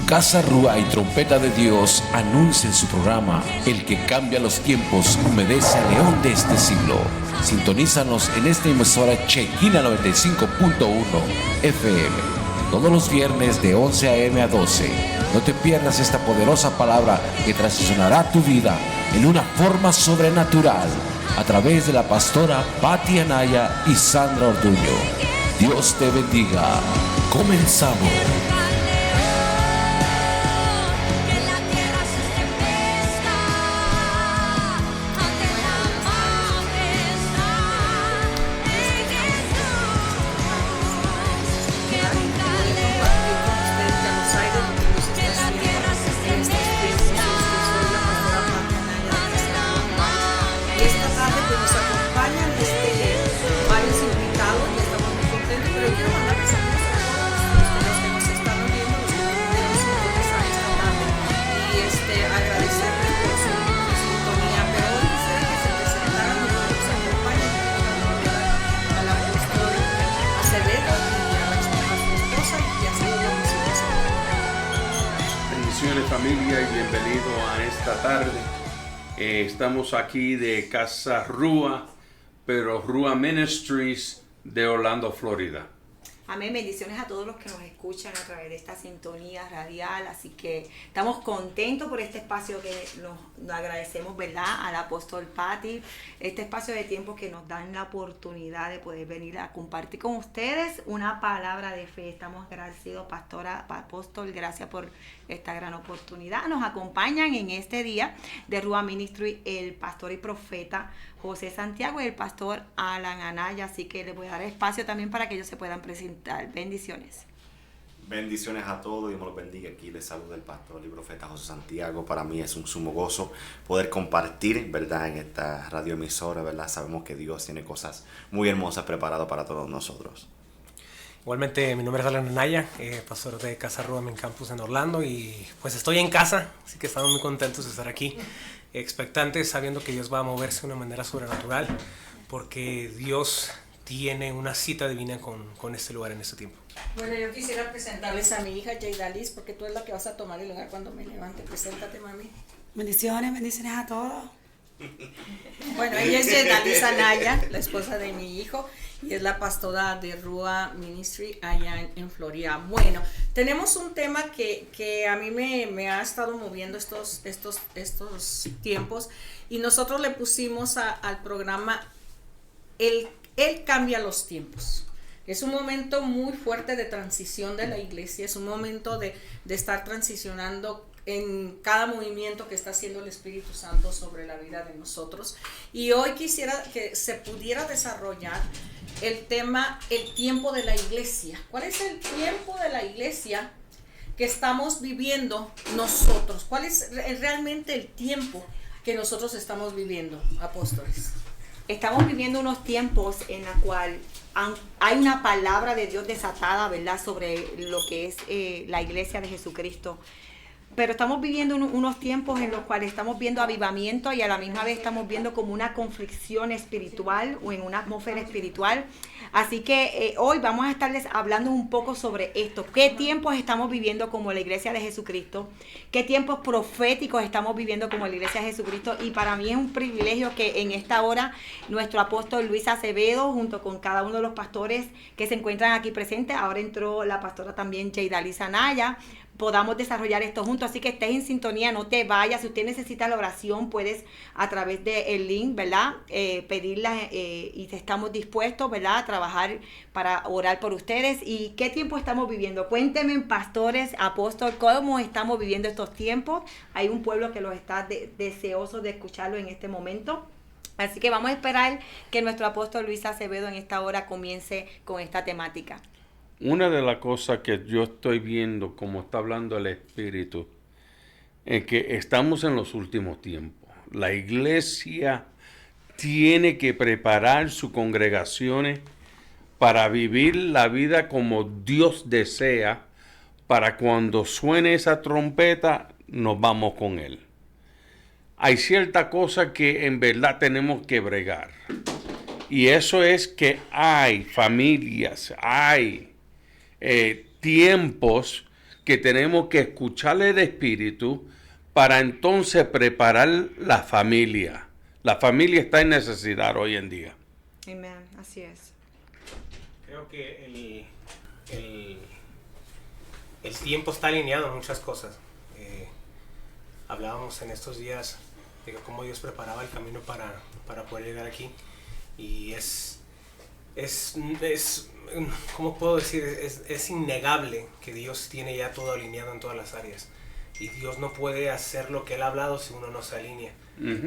Casa Rúa y Trompeta de Dios anuncia en su programa El que cambia los tiempos humedece al león de este siglo. Sintonízanos en esta emisora Chequina 95.1 FM todos los viernes de 11 a.m. a 12. No te pierdas esta poderosa palabra que transicionará tu vida en una forma sobrenatural a través de la pastora Patti Anaya y Sandra Orduño. Dios te bendiga. Comenzamos. Familia, y bienvenido a esta tarde. Estamos aquí de Casa Rúa, pero Rúa Ministries de Orlando, Florida. Amén, bendiciones a todos los que nos escuchan a través de esta sintonía radial, así que estamos contentos por este espacio que nos agradecemos, ¿verdad?, al apóstol Patti, este espacio de tiempo que nos dan la oportunidad de poder venir a compartir con ustedes una palabra de fe. Estamos agradecidos, pastora, apóstol, gracias por esta gran oportunidad. Nos acompañan en este día de Rúa Ministry el pastor y profeta José Santiago y el pastor Alan Anaya, así que les voy a dar espacio también para que ellos se puedan presentar. Bendiciones. Bendiciones a todos, Dios me los bendiga. Aquí les saluda el pastor y profeta José Santiago. Para mí es un sumo gozo poder compartir, ¿verdad?, en esta radioemisora, ¿verdad? Sabemos que Dios tiene cosas muy hermosas preparadas para todos nosotros. Igualmente, mi nombre es Alan Anaya, pastor de Casa Rúa Main Campus en Orlando, y pues estoy en casa, así que estamos muy contentos de estar aquí, expectantes, sabiendo que Dios va a moverse de una manera sobrenatural, porque Dios tiene una cita divina con este lugar en este tiempo. Bueno, yo quisiera presentarles a mi hija Jaydalis, porque tú eres la que vas a tomar el lugar cuando me levante. Preséntate, mami. Bendiciones a todos. Bueno, ella es Jaydalis Anaya, la esposa de mi hijo, y es la pastora de Rúa Ministry allá en Florida. Bueno, tenemos un tema que a mí me ha estado moviendo estos tiempos, y nosotros le pusimos al programa Él cambia los tiempos. Es un momento muy fuerte de transición de la iglesia, es un momento de estar transicionando en cada movimiento que está haciendo el Espíritu Santo sobre la vida de nosotros. Y hoy quisiera que se pudiera desarrollar el tema, el tiempo de la iglesia. ¿Cuál es el tiempo de la iglesia que estamos viviendo nosotros? ¿Cuál es realmente el tiempo que nosotros estamos viviendo, apóstoles? Estamos viviendo unos tiempos en la cual hay una palabra de Dios desatada, ¿verdad?, sobre lo que es la iglesia de Jesucristo. Pero estamos viviendo unos tiempos en los cuales estamos viendo avivamiento y a la misma vez estamos viendo como una conflicción espiritual o en una atmósfera espiritual. Así que hoy vamos a estarles hablando un poco sobre esto. ¿Qué tiempos estamos viviendo como la iglesia de Jesucristo? ¿Qué tiempos proféticos estamos viviendo como la iglesia de Jesucristo? Y para mí es un privilegio que en esta hora nuestro apóstol Luis Acevedo, junto con cada uno de los pastores que se encuentran aquí presentes, ahora entró la pastora también Jaydalis Anaya, podamos desarrollar esto juntos. Así que estés en sintonía, no te vayas. Si usted necesita la oración, puedes a través del link, ¿verdad?, pedirla y estamos dispuestos, ¿verdad?, a trabajar para orar por ustedes. ¿Y qué tiempo estamos viviendo? Cuéntenme, pastores, apóstol, cómo estamos viviendo estos tiempos. Hay un pueblo que los está deseoso de escucharlo en este momento. Así que vamos a esperar que nuestro apóstol Luis Acevedo en esta hora comience con esta temática. Una de las cosas que yo estoy viendo, como está hablando el Espíritu, es que estamos en los últimos tiempos. La iglesia tiene que preparar sus congregaciones para vivir la vida como Dios desea, para cuando suene esa trompeta, nos vamos con Él. Hay cierta cosa que en verdad tenemos que bregar. Y eso es que hay familias, hay tiempos que tenemos que escucharle el Espíritu para entonces preparar la familia. La familia está en necesidad hoy en día. Amén, así es. Creo que el tiempo está alineado en muchas cosas. Hablábamos en estos días de cómo Dios preparaba el camino para poder llegar aquí. Y es ¿cómo puedo decir? Es innegable que Dios tiene ya todo alineado en todas las áreas. Y Dios no puede hacer lo que Él ha hablado si uno no se alinea.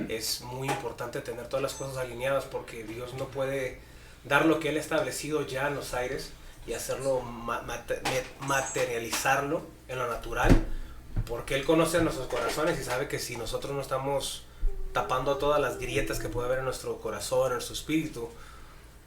Es muy importante tener todas las cosas alineadas porque Dios no puede dar lo que Él ha establecido ya en los aires y hacerlo, materializarlo en lo natural, porque Él conoce nuestros corazones y sabe que si nosotros no estamos tapando todas las grietas que puede haber en nuestro corazón, en nuestro espíritu,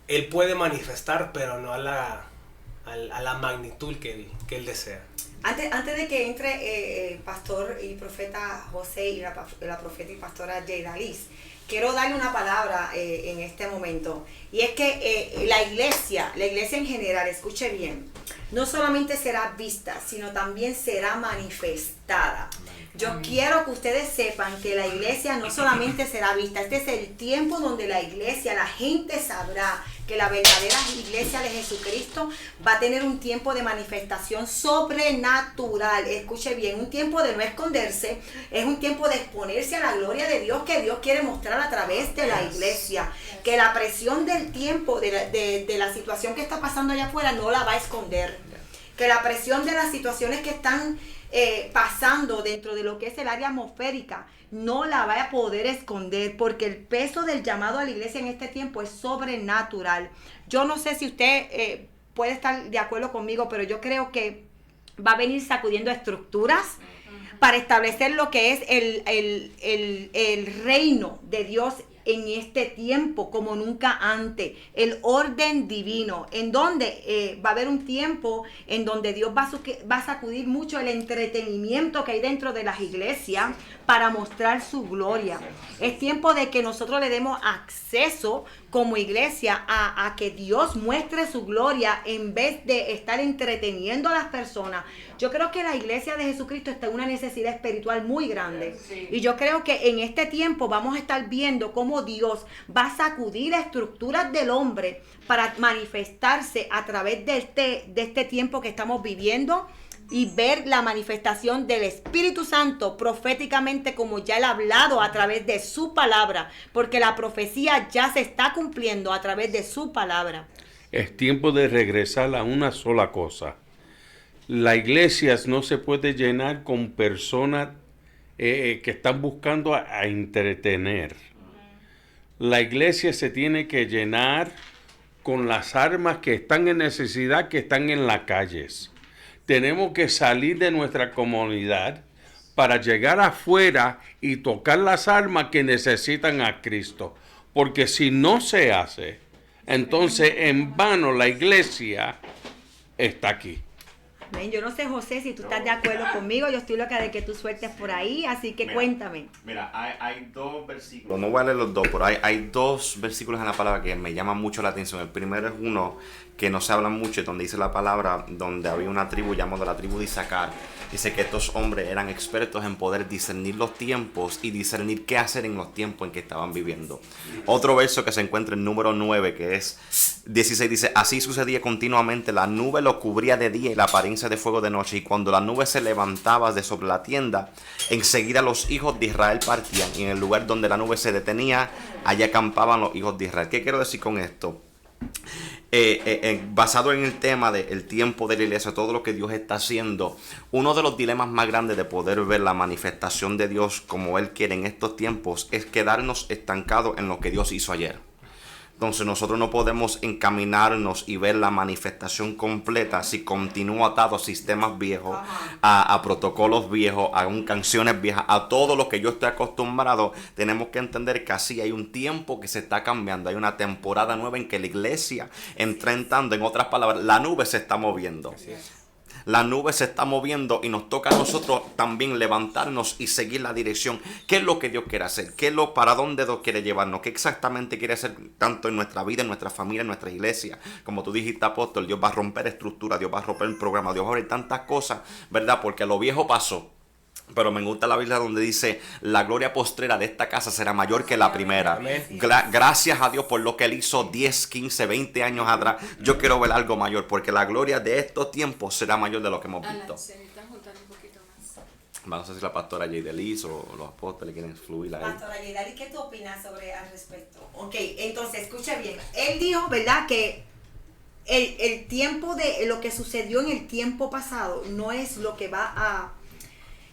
Él puede manifestar, pero no a la magnitud que Él desea. Antes de que entre pastor y profeta José y la profeta y pastora Jada Liz, quiero darle una palabra en este momento. Y es que la iglesia en general, escuche bien, no solamente será vista, sino también será manifestada. Yo quiero que ustedes sepan que la iglesia no solamente será vista, este es el tiempo donde la gente sabrá que la verdadera iglesia de Jesucristo va a tener un tiempo de manifestación sobrenatural. Escuche bien, un tiempo de no esconderse, es un tiempo de exponerse a la gloria de Dios que Dios quiere mostrar a través de la iglesia. Que la presión del tiempo, de la situación que está pasando allá afuera no la va a esconder. Que la presión de las situaciones que están pasando dentro de lo que es el área atmosférica no la va a poder esconder, porque el peso del llamado a la iglesia en este tiempo es sobrenatural. Yo no sé si usted puede estar de acuerdo conmigo, pero yo creo que va a venir sacudiendo estructuras para establecer lo que es el reino de Dios en este tiempo como nunca antes, el orden divino, en donde va a haber un tiempo en donde Dios va a sacudir mucho el entretenimiento que hay dentro de las iglesias para mostrar su gloria. Es tiempo de que nosotros le demos acceso como iglesia a que Dios muestre su gloria en vez de estar entreteniendo a las personas. Yo creo que la iglesia de Jesucristo está en una necesidad espiritual muy grande. Y yo creo que en este tiempo vamos a estar viendo cómo Dios va a sacudir estructuras del hombre para manifestarse a través de este tiempo que estamos viviendo y ver la manifestación del Espíritu Santo proféticamente, como ya Él ha hablado a través de su palabra, porque la profecía ya se está cumpliendo a través de su palabra. Es tiempo de regresar a una sola cosa. La iglesia no se puede llenar con personas que están buscando a entretener. La iglesia se tiene que llenar con las armas que están en necesidad, que están en las calles. Tenemos que salir de nuestra comunidad para llegar afuera y tocar las armas que necesitan a Cristo. Porque si no se hace, entonces en vano la iglesia está aquí. Yo no sé, José, si tú estás de acuerdo conmigo. Yo estoy loca de que tú sueltes por ahí, así que cuéntame. Mira, hay dos versículos, no voy a leer los dos, pero hay dos versículos en la palabra que me llaman mucho la atención. El primero es uno que no se habla mucho, donde dice la palabra, donde había una tribu llamada la tribu de Isaacar. Dice que estos hombres eran expertos en poder discernir los tiempos y discernir qué hacer en los tiempos en que estaban viviendo. Otro verso que se encuentra en número 9, que es 16, dice: así sucedía continuamente, la nube lo cubría de día y la apariencia de fuego de noche, y cuando la nube se levantaba de sobre la tienda, enseguida los hijos de Israel partían, y en el lugar donde la nube se detenía, allá acampaban los hijos de Israel. ¿Qué quiero decir con esto? Basado en el tema del tiempo de la iglesia, todo lo que Dios está haciendo, uno de los dilemas más grandes de poder ver la manifestación de Dios como Él quiere en estos tiempos es quedarnos estancados en lo que Dios hizo ayer. Entonces nosotros no podemos encaminarnos y ver la manifestación completa si continúa atado a sistemas viejos, a protocolos viejos, a canciones viejas, a todo lo que yo estoy acostumbrado. Tenemos que entender que así hay un tiempo que se está cambiando, hay una temporada nueva en que la iglesia entra entrando. En otras palabras, la nube se está moviendo. La nube se está moviendo y nos toca a nosotros también levantarnos y seguir la dirección. ¿Qué es lo que Dios quiere hacer? ¿Para dónde Dios quiere llevarnos? ¿Qué exactamente quiere hacer tanto en nuestra vida, en nuestra familia, en nuestra iglesia? Como tú dijiste, apóstol, Dios va a romper estructura, Dios va a romper el programa, Dios va a abrir tantas cosas, ¿verdad? Porque lo viejo pasó. Pero me gusta la Biblia donde dice, la gloria postrera de esta casa será mayor que la primera. Gracias a Dios por lo que Él hizo 10, 15, 20 años atrás. Yo quiero ver algo mayor, porque la gloria de estos tiempos será mayor de lo que hemos visto. Vamos a ver si la pastora Jaydelis o los apóstoles quieren fluir ahí. Pastora Jaydelis, ¿qué tú opinas sobre al respecto? Ok, entonces, escucha bien. Él dijo, ¿verdad?, que el tiempo de lo que sucedió en el tiempo pasado no es lo que va a...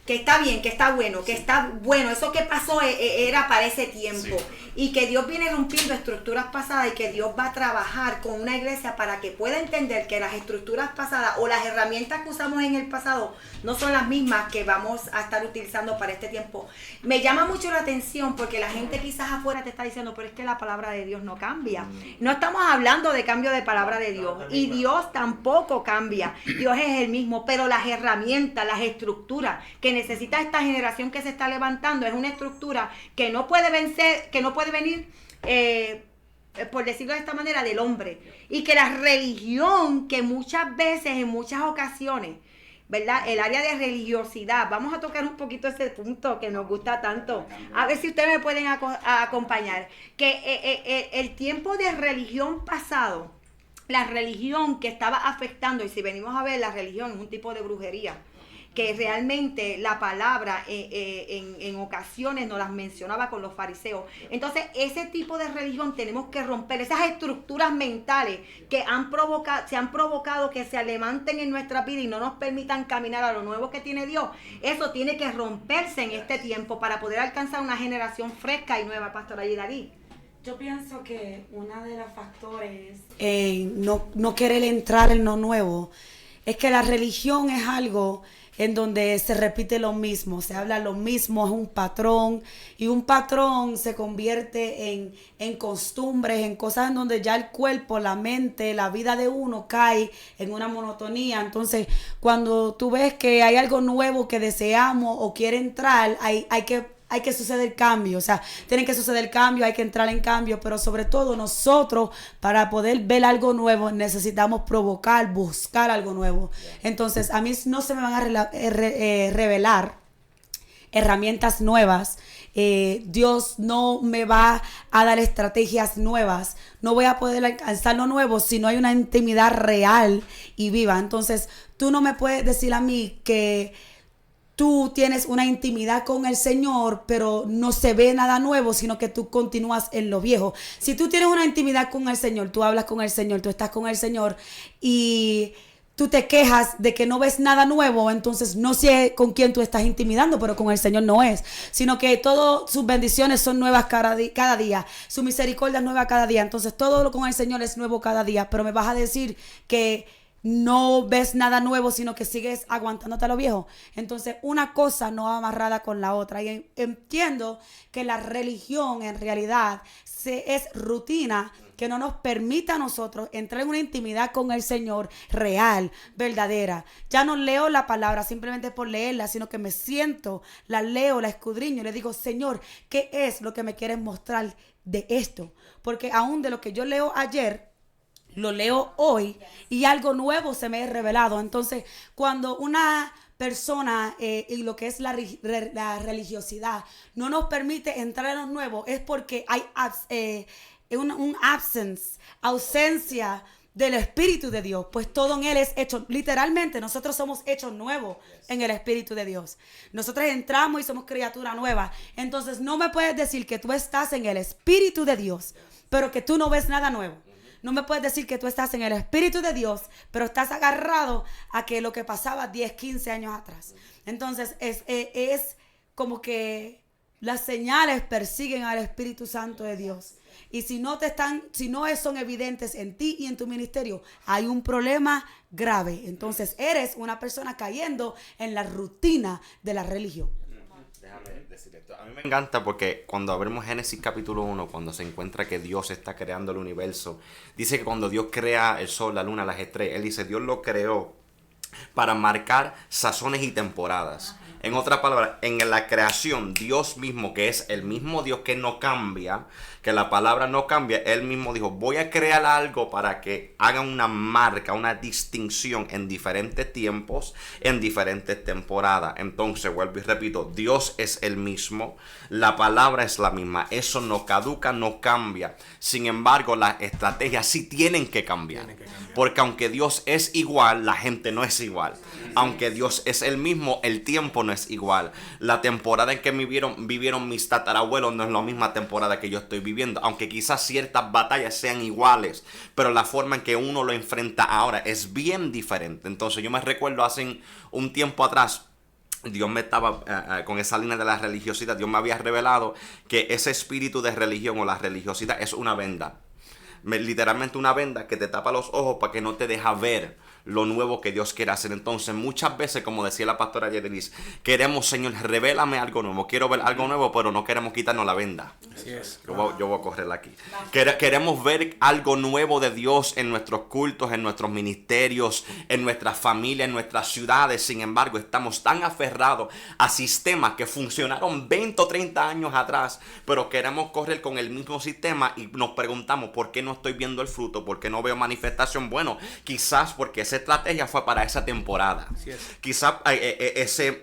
Que está bien, que está bueno, que está bueno. Eso que pasó era para ese tiempo. Sí. Y que Dios viene rompiendo estructuras pasadas y que Dios va a trabajar con una iglesia para que pueda entender que las estructuras pasadas o las herramientas que usamos en el pasado no son las mismas que vamos a estar utilizando para este tiempo. Me llama mucho la atención porque la gente quizás afuera te está diciendo, pero es que la palabra de Dios no cambia. No estamos hablando de cambio de palabra de Dios. Y Dios tampoco cambia. Dios es el mismo, pero las herramientas, las estructuras que necesita esta generación que se está levantando es una estructura que no puede vencer, que no puede venir, por decirlo de esta manera, del hombre. Y que la religión, que muchas veces, en muchas ocasiones, ¿verdad? El área de religiosidad, vamos a tocar un poquito ese punto que nos gusta tanto. A ver si ustedes me pueden acompañar. Que el tiempo de religión pasado, la religión que estaba afectando, y si venimos a ver, la religión es un tipo de brujería, que realmente la palabra en ocasiones nos las mencionaba con los fariseos. Entonces, ese tipo de religión tenemos que romper, esas estructuras mentales que se han provocado que se levanten en nuestra vida y no nos permitan caminar a lo nuevo que tiene Dios. Eso tiene que romperse en este tiempo para poder alcanzar una generación fresca y nueva, Pastora Jaydelis. Yo pienso que uno de los factores no querer entrar en lo nuevo es que la religión es algo en donde se repite lo mismo, se habla lo mismo, es un patrón, y un patrón se convierte en costumbres, en cosas en donde ya el cuerpo, la mente, la vida de uno cae en una monotonía. Entonces, cuando tú ves que hay algo nuevo que deseamos o quiere entrar, hay que suceder cambio, o sea, tiene que suceder cambio, hay que entrar en cambio, pero sobre todo nosotros, para poder ver algo nuevo, necesitamos provocar, buscar algo nuevo. Entonces, a mí no se me van a revelar herramientas nuevas, Dios no me va a dar estrategias nuevas, no voy a poder alcanzar lo nuevo si no hay una intimidad real y viva. Entonces, tú no me puedes decir a mí que tú tienes una intimidad con el Señor, pero no se ve nada nuevo, sino que tú continúas en lo viejo. Si tú tienes una intimidad con el Señor, tú hablas con el Señor, tú estás con el Señor y tú te quejas de que no ves nada nuevo, entonces no sé con quién tú estás intimidando, pero con el Señor no es, sino que todas sus bendiciones son nuevas cada día, su misericordia es nueva cada día, entonces todo lo con el Señor es nuevo cada día, pero me vas a decir que no ves nada nuevo, sino que sigues aguantándote a lo viejo. Entonces, una cosa no va amarrada con la otra. Y entiendo que la religión en realidad es rutina que no nos permite a nosotros entrar en una intimidad con el Señor real, verdadera. Ya no leo la palabra simplemente por leerla, sino que me siento, la leo, la escudriño y le digo, Señor, ¿qué es lo que me quieres mostrar de esto? Porque aún de lo que yo leo ayer, lo leo hoy y algo nuevo se me ha revelado. Entonces, cuando una persona y lo que es la religiosidad no nos permite entrar en lo nuevo, es porque hay ausencia del Espíritu de Dios, pues todo en Él es hecho, literalmente nosotros somos hechos nuevos en el Espíritu de Dios. Nosotros entramos y somos criatura nueva. Entonces no me puedes decir que tú estás en el Espíritu de Dios, pero que tú no ves nada nuevo. No me puedes decir que tú estás en el Espíritu de Dios, pero estás agarrado a que lo que pasaba 10, 15 años atrás. Entonces es como que las señales persiguen al Espíritu Santo de Dios. Y si no son evidentes en ti y en tu ministerio, hay un problema grave. Entonces eres una persona cayendo en la rutina de la religión. Déjame decir esto. A mí me encanta porque cuando abrimos Génesis capítulo 1, cuando se encuentra que Dios está creando el universo, dice que cuando Dios crea el sol, la luna, las estrellas, Él dice, Dios lo creó para marcar sazones y temporadas. En otras palabras, en la creación, Dios mismo, que es el mismo Dios que no cambia, que la palabra no cambia, Él mismo dijo, voy a crear algo para que haga una marca, una distinción en diferentes tiempos, en diferentes temporadas. Entonces, vuelvo y repito, Dios es el mismo, la palabra es la misma, eso no caduca, no cambia. Sin embargo, las estrategias sí tienen que cambiar. Porque aunque Dios es igual, la gente no es igual. Aunque Dios es el mismo, el tiempo no es igual. La temporada en que vivieron mis tatarabuelos no es la misma temporada que yo estoy viviendo. Aunque quizás ciertas batallas sean iguales, pero la forma en que uno lo enfrenta ahora es bien diferente. Entonces yo me recuerdo hace un tiempo atrás, Dios me estaba, con esa línea de la religiosidad, Dios me había revelado que ese espíritu de religión o la religiosidad es una venda. Literalmente una venda que te tapa los ojos para que no te deja ver lo nuevo que Dios quiere hacer. Entonces muchas veces, como decía la pastora Yerelis, queremos, Señor, revélame algo nuevo, quiero ver algo nuevo, pero no queremos quitarnos la venda. Así es. Yo voy a correr aquí. Queremos ver algo nuevo de Dios en nuestros cultos, en nuestros ministerios, en nuestras familias, en nuestras ciudades. Sin embargo, estamos tan aferrados a sistemas que funcionaron 20 o 30 años atrás, pero queremos correr con el mismo sistema y nos preguntamos por qué no estoy viendo el fruto, por qué no veo manifestación. Bueno, quizás porque esa estrategia fue para esa temporada. Quizás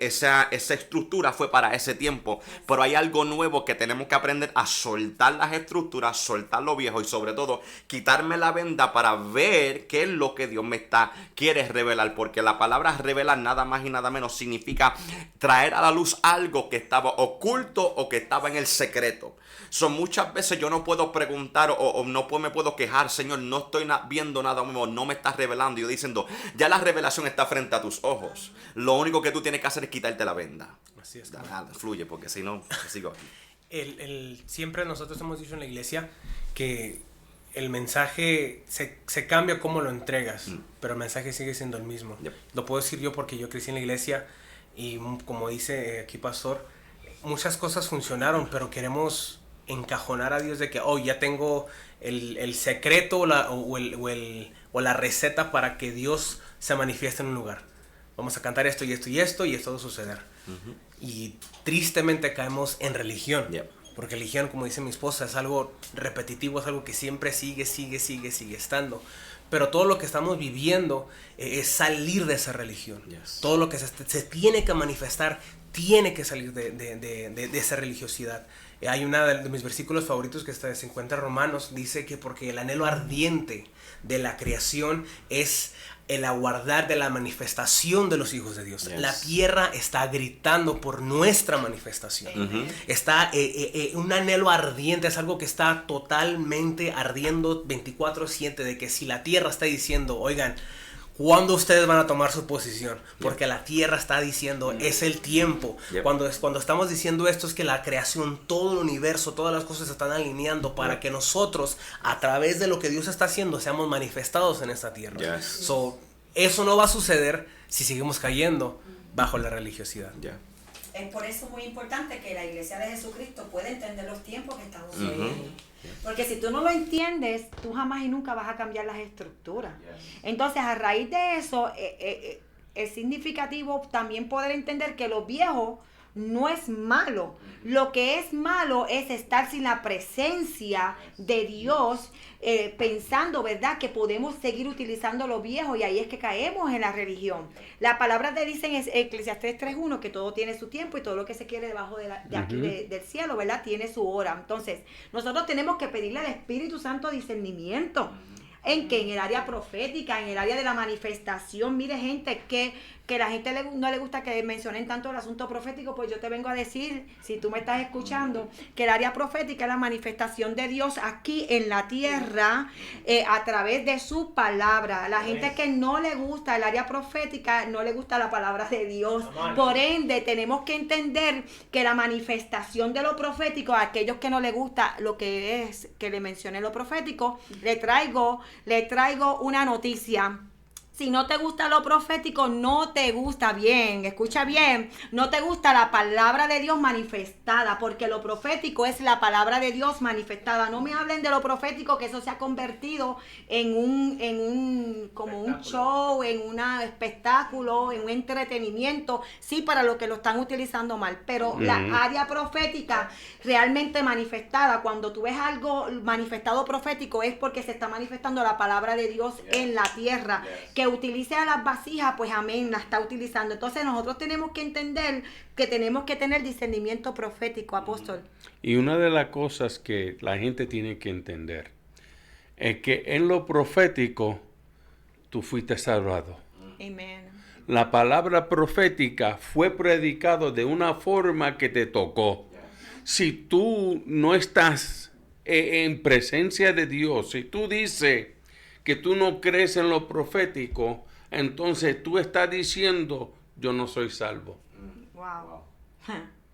esa estructura fue para ese tiempo, pero hay algo nuevo que tenemos que aprender a soltar las estructuras, soltar lo viejo y sobre todo quitarme la venda para ver qué es lo que Dios quiere revelar, porque la palabra revelar nada más y nada menos significa traer a la luz algo que estaba oculto o que estaba en el secreto. Muchas veces yo no puedo preguntar o no me puedo quejar, Señor, no estoy viendo nada nuevo, no me estás revelando. Yo diciendo, ya la revelación está frente a tus ojos. Lo único que tú tienes que hacer es quitarte la venda. Así es. Fluye, porque si no, sigo aquí. Siempre nosotros hemos dicho en la iglesia que el mensaje se cambia como lo entregas, pero el mensaje sigue siendo el mismo. Yep. Lo puedo decir yo porque yo crecí en la iglesia y como dice aquí Pastor, muchas cosas funcionaron, pero queremos encajonar a Dios de que ya tengo el secreto o la receta para que Dios se manifieste en un lugar. Vamos a cantar esto y esto y esto y esto va a suceder. Y tristemente caemos en religión. Yep. Porque religión, como dice mi esposa, es algo repetitivo, es algo que siempre sigue estando. Pero todo lo que estamos viviendo es salir de esa religión. Yes. Todo lo que se tiene que manifestar tiene que salir de esa religiosidad. Hay una de mis versículos favoritos que se encuentra en Romanos, dice que porque el anhelo ardiente de la creación es el aguardar de la manifestación de los hijos de Dios. Yes. La tierra está gritando por nuestra manifestación. Está un anhelo ardiente, es algo que está totalmente ardiendo 24/7, de que si la tierra está diciendo, oigan, ¿cuándo ustedes van a tomar su posición? Porque la tierra está diciendo, es el tiempo. Cuando estamos diciendo esto es que la creación, todo el universo, todas las cosas se están alineando para que nosotros, a través de lo que Dios está haciendo, seamos manifestados en esta tierra. Eso no va a suceder si seguimos cayendo bajo la religiosidad. Es por eso muy importante que la Iglesia de Jesucristo pueda entender los tiempos que estamos viviendo. Porque si tú no lo entiendes, tú jamás y nunca vas a cambiar las estructuras. Entonces, a raíz de eso, es significativo también poder entender que lo viejo no es malo. Lo que es malo es estar sin la presencia de Dios, pensando, ¿verdad?, que podemos seguir utilizando lo viejo, y ahí es que caemos en la religión. La palabra te dice en Eclesiastés 3:1 que todo tiene su tiempo y todo lo que se quiere debajo de aquí del cielo, ¿verdad?, tiene su hora. Entonces, nosotros tenemos que pedirle al Espíritu Santo discernimiento. ¿En qué? En el área profética, en el área de la manifestación. Mire, gente, que la gente no le gusta que mencionen tanto el asunto profético, pues yo te vengo a decir, si tú me estás escuchando, que el área profética es la manifestación de Dios aquí en la tierra, a través de su palabra. La gente que no le gusta el área profética, no le gusta la palabra de Dios. Por ende, tenemos que entender que la manifestación de lo profético, a aquellos que no le gusta lo que es, que le mencioné lo profético, le traigo una noticia. Si no te gusta lo profético, no te gusta bien, escucha bien, no te gusta la palabra de Dios manifestada, porque lo profético es la palabra de Dios manifestada. No me hablen de lo profético, que eso se ha convertido como un show, en un espectáculo, en un entretenimiento, sí, para los que lo están utilizando mal, pero la área profética realmente manifestada, cuando tú ves algo manifestado profético, es porque se está manifestando la palabra de Dios en la tierra, que utilice a las vasijas, pues amén, la está utilizando. Entonces nosotros tenemos que entender que tenemos que tener discernimiento profético, apóstol. Y una de las cosas que la gente tiene que entender es que en lo profético tú fuiste salvado. Amén. La palabra profética fue predicado de una forma que te tocó. Si tú no estás en presencia de Dios, si tú dices que tú no crees en lo profético, entonces tú estás diciendo, yo no soy salvo. Wow.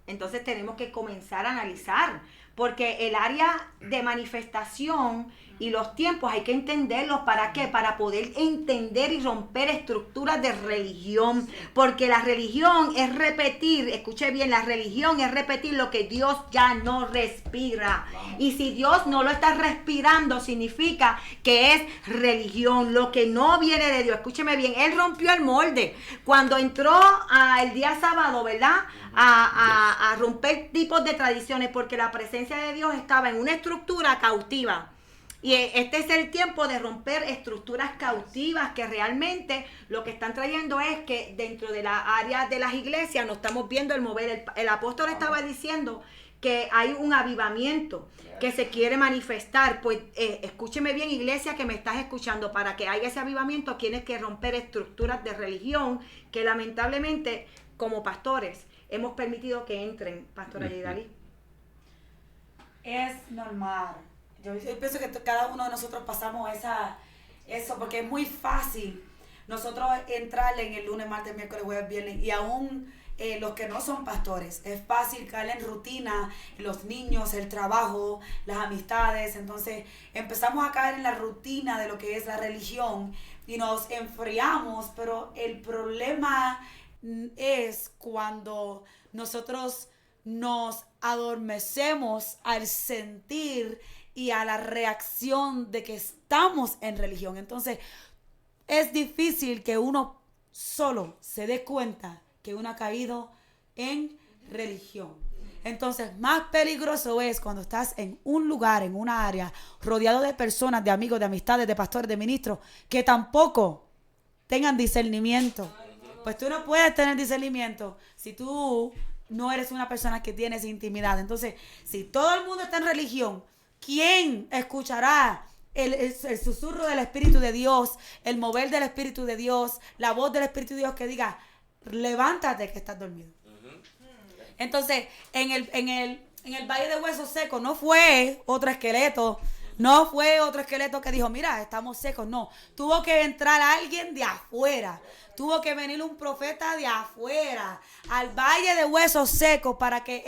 Entonces tenemos que comenzar a analizar, porque el área de manifestación y los tiempos hay que entenderlos. ¿Para qué? Para poder entender y romper estructuras de religión, porque la religión es repetir, escuche bien, la religión es repetir lo que Dios ya no respira. Y si Dios no lo está respirando, significa que es religión, lo que no viene de Dios. Escúcheme bien, Él rompió el molde cuando entró el día sábado, ¿verdad? A romper tipos de tradiciones, porque la presencia de Dios estaba en una estructura cautiva. Y este es el tiempo de romper estructuras cautivas, que realmente lo que están trayendo es que dentro de la área de las iglesias no estamos viendo el mover. El apóstol estaba diciendo que hay un avivamiento que se quiere manifestar. Pues escúcheme bien, iglesia, que me estás escuchando, para que haya ese avivamiento tienes que romper estructuras de religión que lamentablemente como pastores hemos permitido que entren. Pastora Yidali. Es normal. Yo pienso que cada uno de nosotros pasamos eso, porque es muy fácil nosotros entrar en el lunes, martes, miércoles, jueves, viernes, y aún los que no son pastores, es fácil caer en rutina, los niños, el trabajo, las amistades. Entonces empezamos a caer en la rutina de lo que es la religión y nos enfriamos, pero el problema es cuando nosotros nos adormecemos al sentir y a la reacción de que estamos en religión. Entonces es difícil que uno solo se dé cuenta que uno ha caído en religión. Entonces más peligroso es cuando estás en un lugar, en una área, rodeado de personas, de amigos, de amistades, de pastores, de ministros, que tampoco tengan discernimiento. Pues tú no puedes tener discernimiento si tú no eres una persona que tienes intimidad. Entonces, si todo el mundo está en religión, ¿quién escuchará el susurro del Espíritu de Dios, el mover del Espíritu de Dios, la voz del Espíritu de Dios que diga, levántate que estás dormido? Entonces, en el Valle de Huesos Secos no fue otro esqueleto. No fue otro esqueleto que dijo, mira, estamos secos. No, tuvo que entrar alguien de afuera. Tuvo que venir un profeta de afuera al Valle de Huesos Secos para que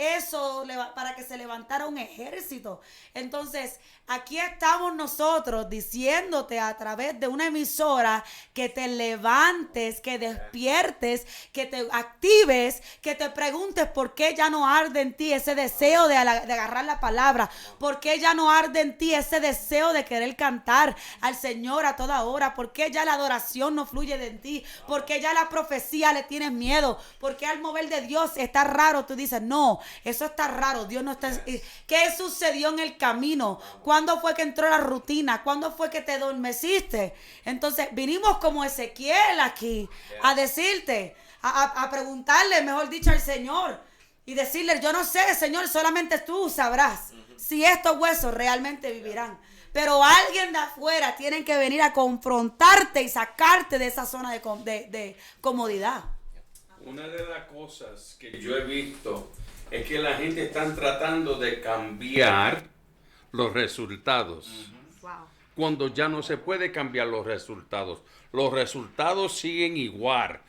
se levantara un ejército. Entonces, aquí estamos nosotros diciéndote a través de una emisora que te levantes, que despiertes, que te actives, que te preguntes por qué ya no arde en ti ese deseo de agarrar la palabra, por qué ya no arde en ti ese deseo de querer cantar al Señor a toda hora, por qué ya la adoración no fluye de ti, por qué ya la profecía le tienes miedo, por qué al mover de Dios está raro. Tú dices, no, eso está raro, Dios no está. ¿Qué sucedió en el camino? ¿Cuándo fue que entró la rutina? ¿Cuándo fue que te adormeciste? Entonces vinimos como Ezequiel aquí a decirte, a preguntarle, mejor dicho, al Señor y decirle, yo no sé, Señor, solamente tú sabrás si estos huesos realmente vivirán. Pero alguien de afuera tiene que venir a confrontarte y sacarte de esa zona de comodidad. Una de las cosas que yo he visto es que la gente está tratando de cambiar los resultados. Wow. Cuando ya no se puede cambiar los resultados siguen igual.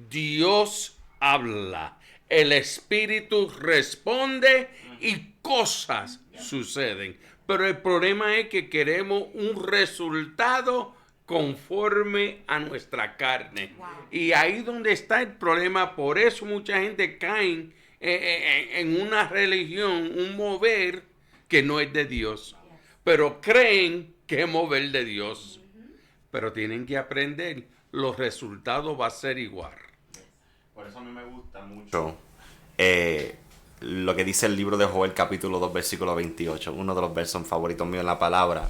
Dios habla, el Espíritu responde y cosas suceden. Pero el problema es que queremos un resultado conforme a nuestra carne. Y ahí donde está el problema. Por eso mucha gente cae en una religión, un mover que no es de Dios, pero creen que es mover de Dios. Pero tienen que aprender, los resultados va a ser igual. Por eso a mí me gusta mucho lo que dice el libro de Joel capítulo 2 versículo 28, uno de los versos favoritos míos en la palabra,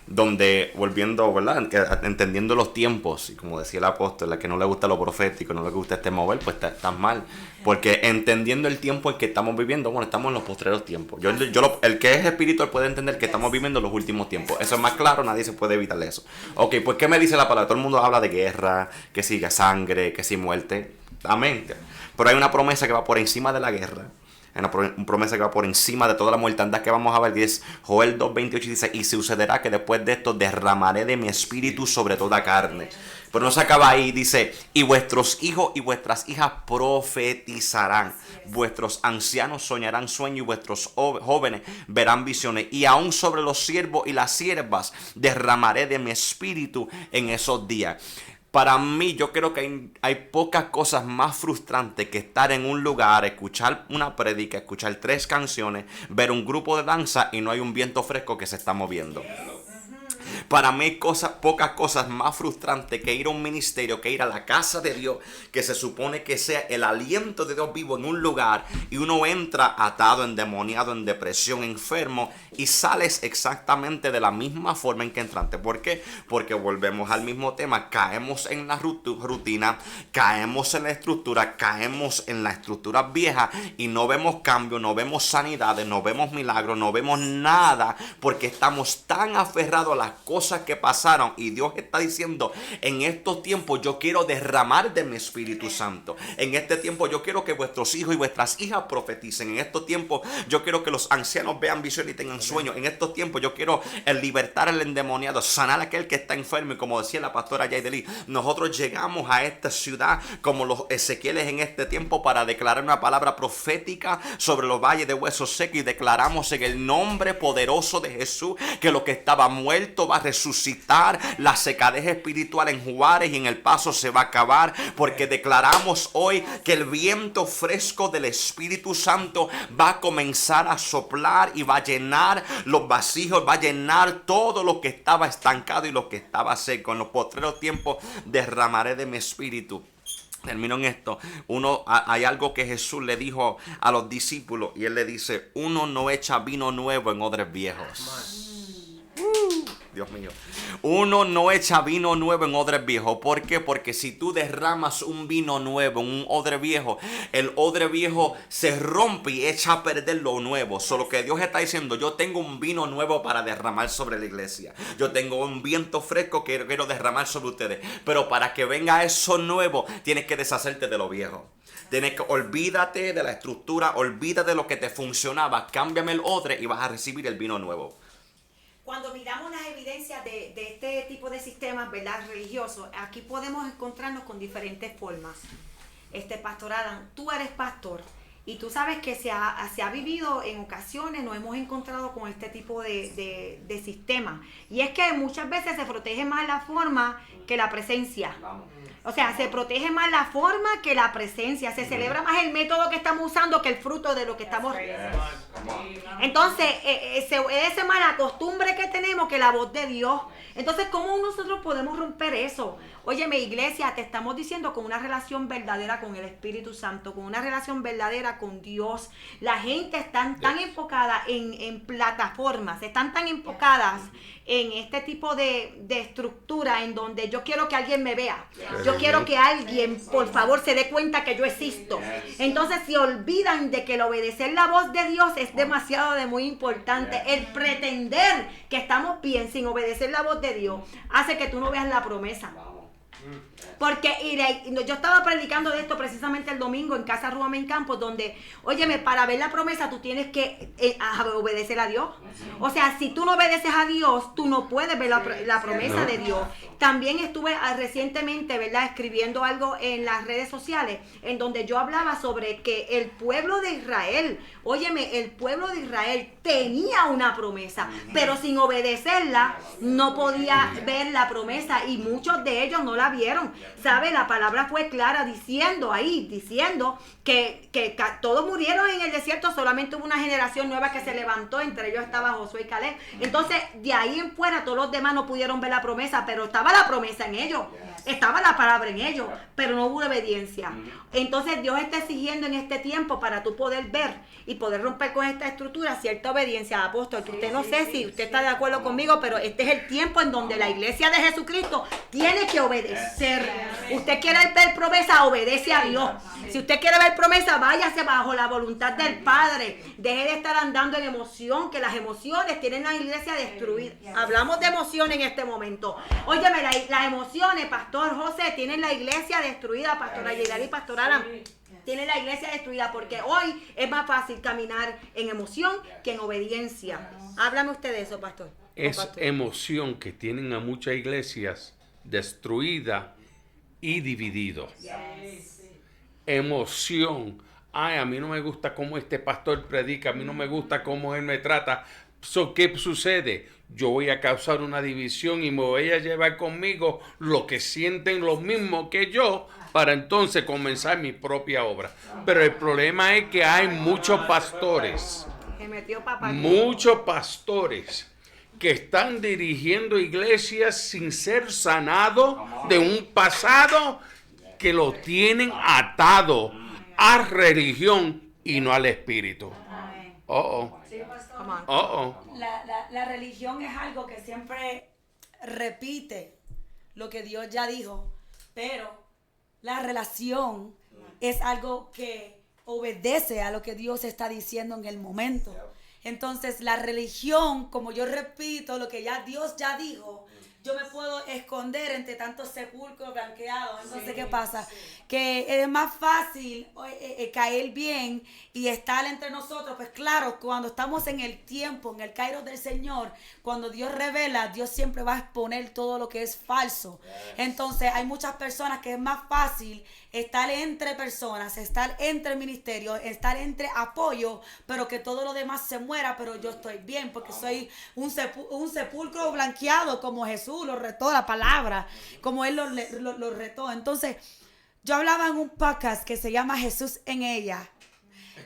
donde volviendo, ¿verdad? Entendiendo los tiempos, y como decía el apóstol, a que no le gusta lo profético, no le gusta este mover, pues está mal, porque entendiendo el tiempo en que estamos viviendo, bueno, estamos en los postreros tiempos. El que es espiritual puede entender que estamos viviendo los últimos tiempos. Eso es más claro, nadie se puede evitar eso. Ok, pues ¿qué me dice la palabra? Todo el mundo habla de guerra, que siga sangre, que sí muerte. Amén. Pero hay una promesa que va por encima de la guerra. Hay una promesa que va por encima de toda la mortandad que vamos a ver. Y es Joel 2:28 dice: y sucederá que después de esto derramaré de mi espíritu sobre toda carne. Pero no se acaba ahí, dice: y vuestros hijos y vuestras hijas profetizarán, vuestros ancianos soñarán sueños y vuestros jóvenes verán visiones, y aún sobre los siervos y las siervas derramaré de mi espíritu en esos días. Para mí, yo creo que hay pocas cosas más frustrantes que estar en un lugar, escuchar una prédica, escuchar 3 canciones, ver un grupo de danza y no hay un viento fresco que se está moviendo. Para mí hay pocas cosas más frustrantes que ir a un ministerio, que ir a la casa de Dios, que se supone que sea el aliento de Dios vivo en un lugar, y uno entra atado, endemoniado, en depresión, enfermo, y sales exactamente de la misma forma en que entraste. ¿Por qué? Porque volvemos al mismo tema, caemos en la rutina, caemos en la estructura, caemos en la estructura vieja y no vemos cambio, no vemos sanidades, no vemos milagros, no vemos nada, porque estamos tan aferrados a las cosas que pasaron. Y Dios está diciendo: en estos tiempos yo quiero derramar de mi Espíritu Santo. En este tiempo yo quiero que vuestros hijos y vuestras hijas profeticen. En estos tiempos yo quiero que los ancianos vean visiones y tengan sueños. En estos tiempos yo quiero libertar al endemoniado, sanar a aquel que está enfermo. Y como decía la pastora Yaideli, nosotros llegamos a esta ciudad como los Ezequieles en este tiempo para declarar una palabra profética sobre los valles de huesos secos, y declaramos en el nombre poderoso de Jesús que lo que estaba muerto va a resucitar, la secadez espiritual en Juárez y en El Paso se va a acabar, porque declaramos hoy que el viento fresco del Espíritu Santo va a comenzar a soplar y va a llenar los vasijos, va a llenar todo lo que estaba estancado y lo que estaba seco. En los postreros tiempos derramaré de mi espíritu. Termino en esto. Hay algo que Jesús le dijo a los discípulos, y él le dice: uno no echa vino nuevo en odres viejos. Dios mío. Uno no echa vino nuevo en odres viejos. ¿Por qué? Porque si tú derramas un vino nuevo en un odre viejo, el odre viejo se rompe y echa a perder lo nuevo. Solo que Dios está diciendo: yo tengo un vino nuevo para derramar sobre la iglesia. Yo tengo un viento fresco que quiero derramar sobre ustedes. Pero para que venga eso nuevo, tienes que deshacerte de lo viejo. Olvídate de la estructura, olvídate de lo que te funcionaba. Cámbiame el odre y vas a recibir el vino nuevo. Cuando miramos las evidencias de este tipo de sistemas, ¿verdad?, religiosos, aquí podemos encontrarnos con diferentes formas. Pastor Adam, tú eres pastor y tú sabes que se ha vivido en ocasiones, nos hemos encontrado con este tipo de sistema. Y es que muchas veces se protege más la forma que la presencia. O sea, se protege más la forma que la presencia. Se celebra más el método que estamos usando que el fruto de lo que estamos... Entonces, esa mala costumbre que tenemos que la voz de Dios. Entonces, ¿cómo nosotros podemos romper eso? Óyeme, iglesia, te estamos diciendo con una relación verdadera con el Espíritu Santo, con una relación verdadera con Dios. La gente está tan enfocada en plataformas, están tan enfocadas en este tipo de estructura en donde yo quiero que alguien me vea. Yo quiero que alguien, por favor, se dé cuenta que yo existo. Entonces, se olvidan de que el obedecer la voz de Dios es demasiado muy importante. El pretender que estamos bien sin obedecer la voz de Dios hace que tú no veas la promesa. Porque yo estaba predicando de esto precisamente el domingo en Casa Rúa Main Campus, donde, óyeme, para ver la promesa tú tienes que obedecer a Dios. O sea, si tú no obedeces a Dios, tú no puedes ver la promesa de Dios. También estuve recientemente, ¿verdad?, escribiendo algo en las redes sociales, en donde yo hablaba sobre que el pueblo de Israel, óyeme, el pueblo de Israel tenía una promesa, pero sin obedecerla no podía ver la promesa, y muchos de ellos no la vieron. ¿Sabe? La palabra fue clara diciendo que todos murieron en el desierto, solamente hubo una generación nueva que se levantó, entre ellos estaba Josué y Caleb. Entonces, de ahí en fuera, todos los demás no pudieron ver la promesa, pero estaba la promesa en ellos, estaba la palabra en ellos, pero no hubo obediencia. Entonces, Dios está exigiendo en este tiempo, para tú poder ver y poder romper con esta estructura, cierta obediencia. Apóstol, que usted no sé si usted está de acuerdo conmigo, pero este es el tiempo en donde la iglesia de Jesucristo tiene que obedecer. Usted quiere ver promesa, obedece a Dios. Si usted quiere ver promesa, váyase bajo la voluntad del Padre. Deje de estar andando en emoción, que las emociones tienen la iglesia destruida. Hablamos de emociones en este momento. Óyeme, las emociones, Pastor José, tienen la iglesia destruida. Pastora Yedali y Pastor Alan, tienen la iglesia destruida, porque hoy es más fácil caminar en emoción que en obediencia. Háblame usted de eso, Pastor. Es emoción que tienen a muchas iglesias destruidas y divididos. Emoción. Ay, a mí no me gusta cómo este pastor predica, a mí no me gusta cómo él me trata. ¿Qué sucede? Yo voy a causar una división y me voy a llevar conmigo lo que sienten lo mismo que yo, para entonces comenzar mi propia obra. Pero el problema es que hay muchos pastores que están dirigiendo iglesias sin ser sanados de un pasado que lo tienen atado a religión y no al espíritu. La religión es algo que siempre repite lo que Dios ya dijo, pero la relación es algo que obedece a lo que Dios está diciendo en el momento. Entonces, la religión, como yo repito lo que ya Dios ya dijo, yo me puedo esconder entre tantos sepulcros blanqueados. Entonces, ¿qué pasa? Que es más fácil caer bien y estar entre nosotros. Pues claro, cuando estamos en el tiempo, en el kairos del Señor, cuando Dios revela, Dios siempre va a exponer todo lo que es falso. Entonces, hay muchas personas que es más fácil estar entre personas, estar entre ministerios, estar entre apoyo, pero que todo lo demás se muera, pero yo estoy bien porque soy un sepulcro blanqueado, como Jesús lo retó la palabra, como Él lo retó. Entonces, yo hablaba en un podcast que se llama Jesús en ella,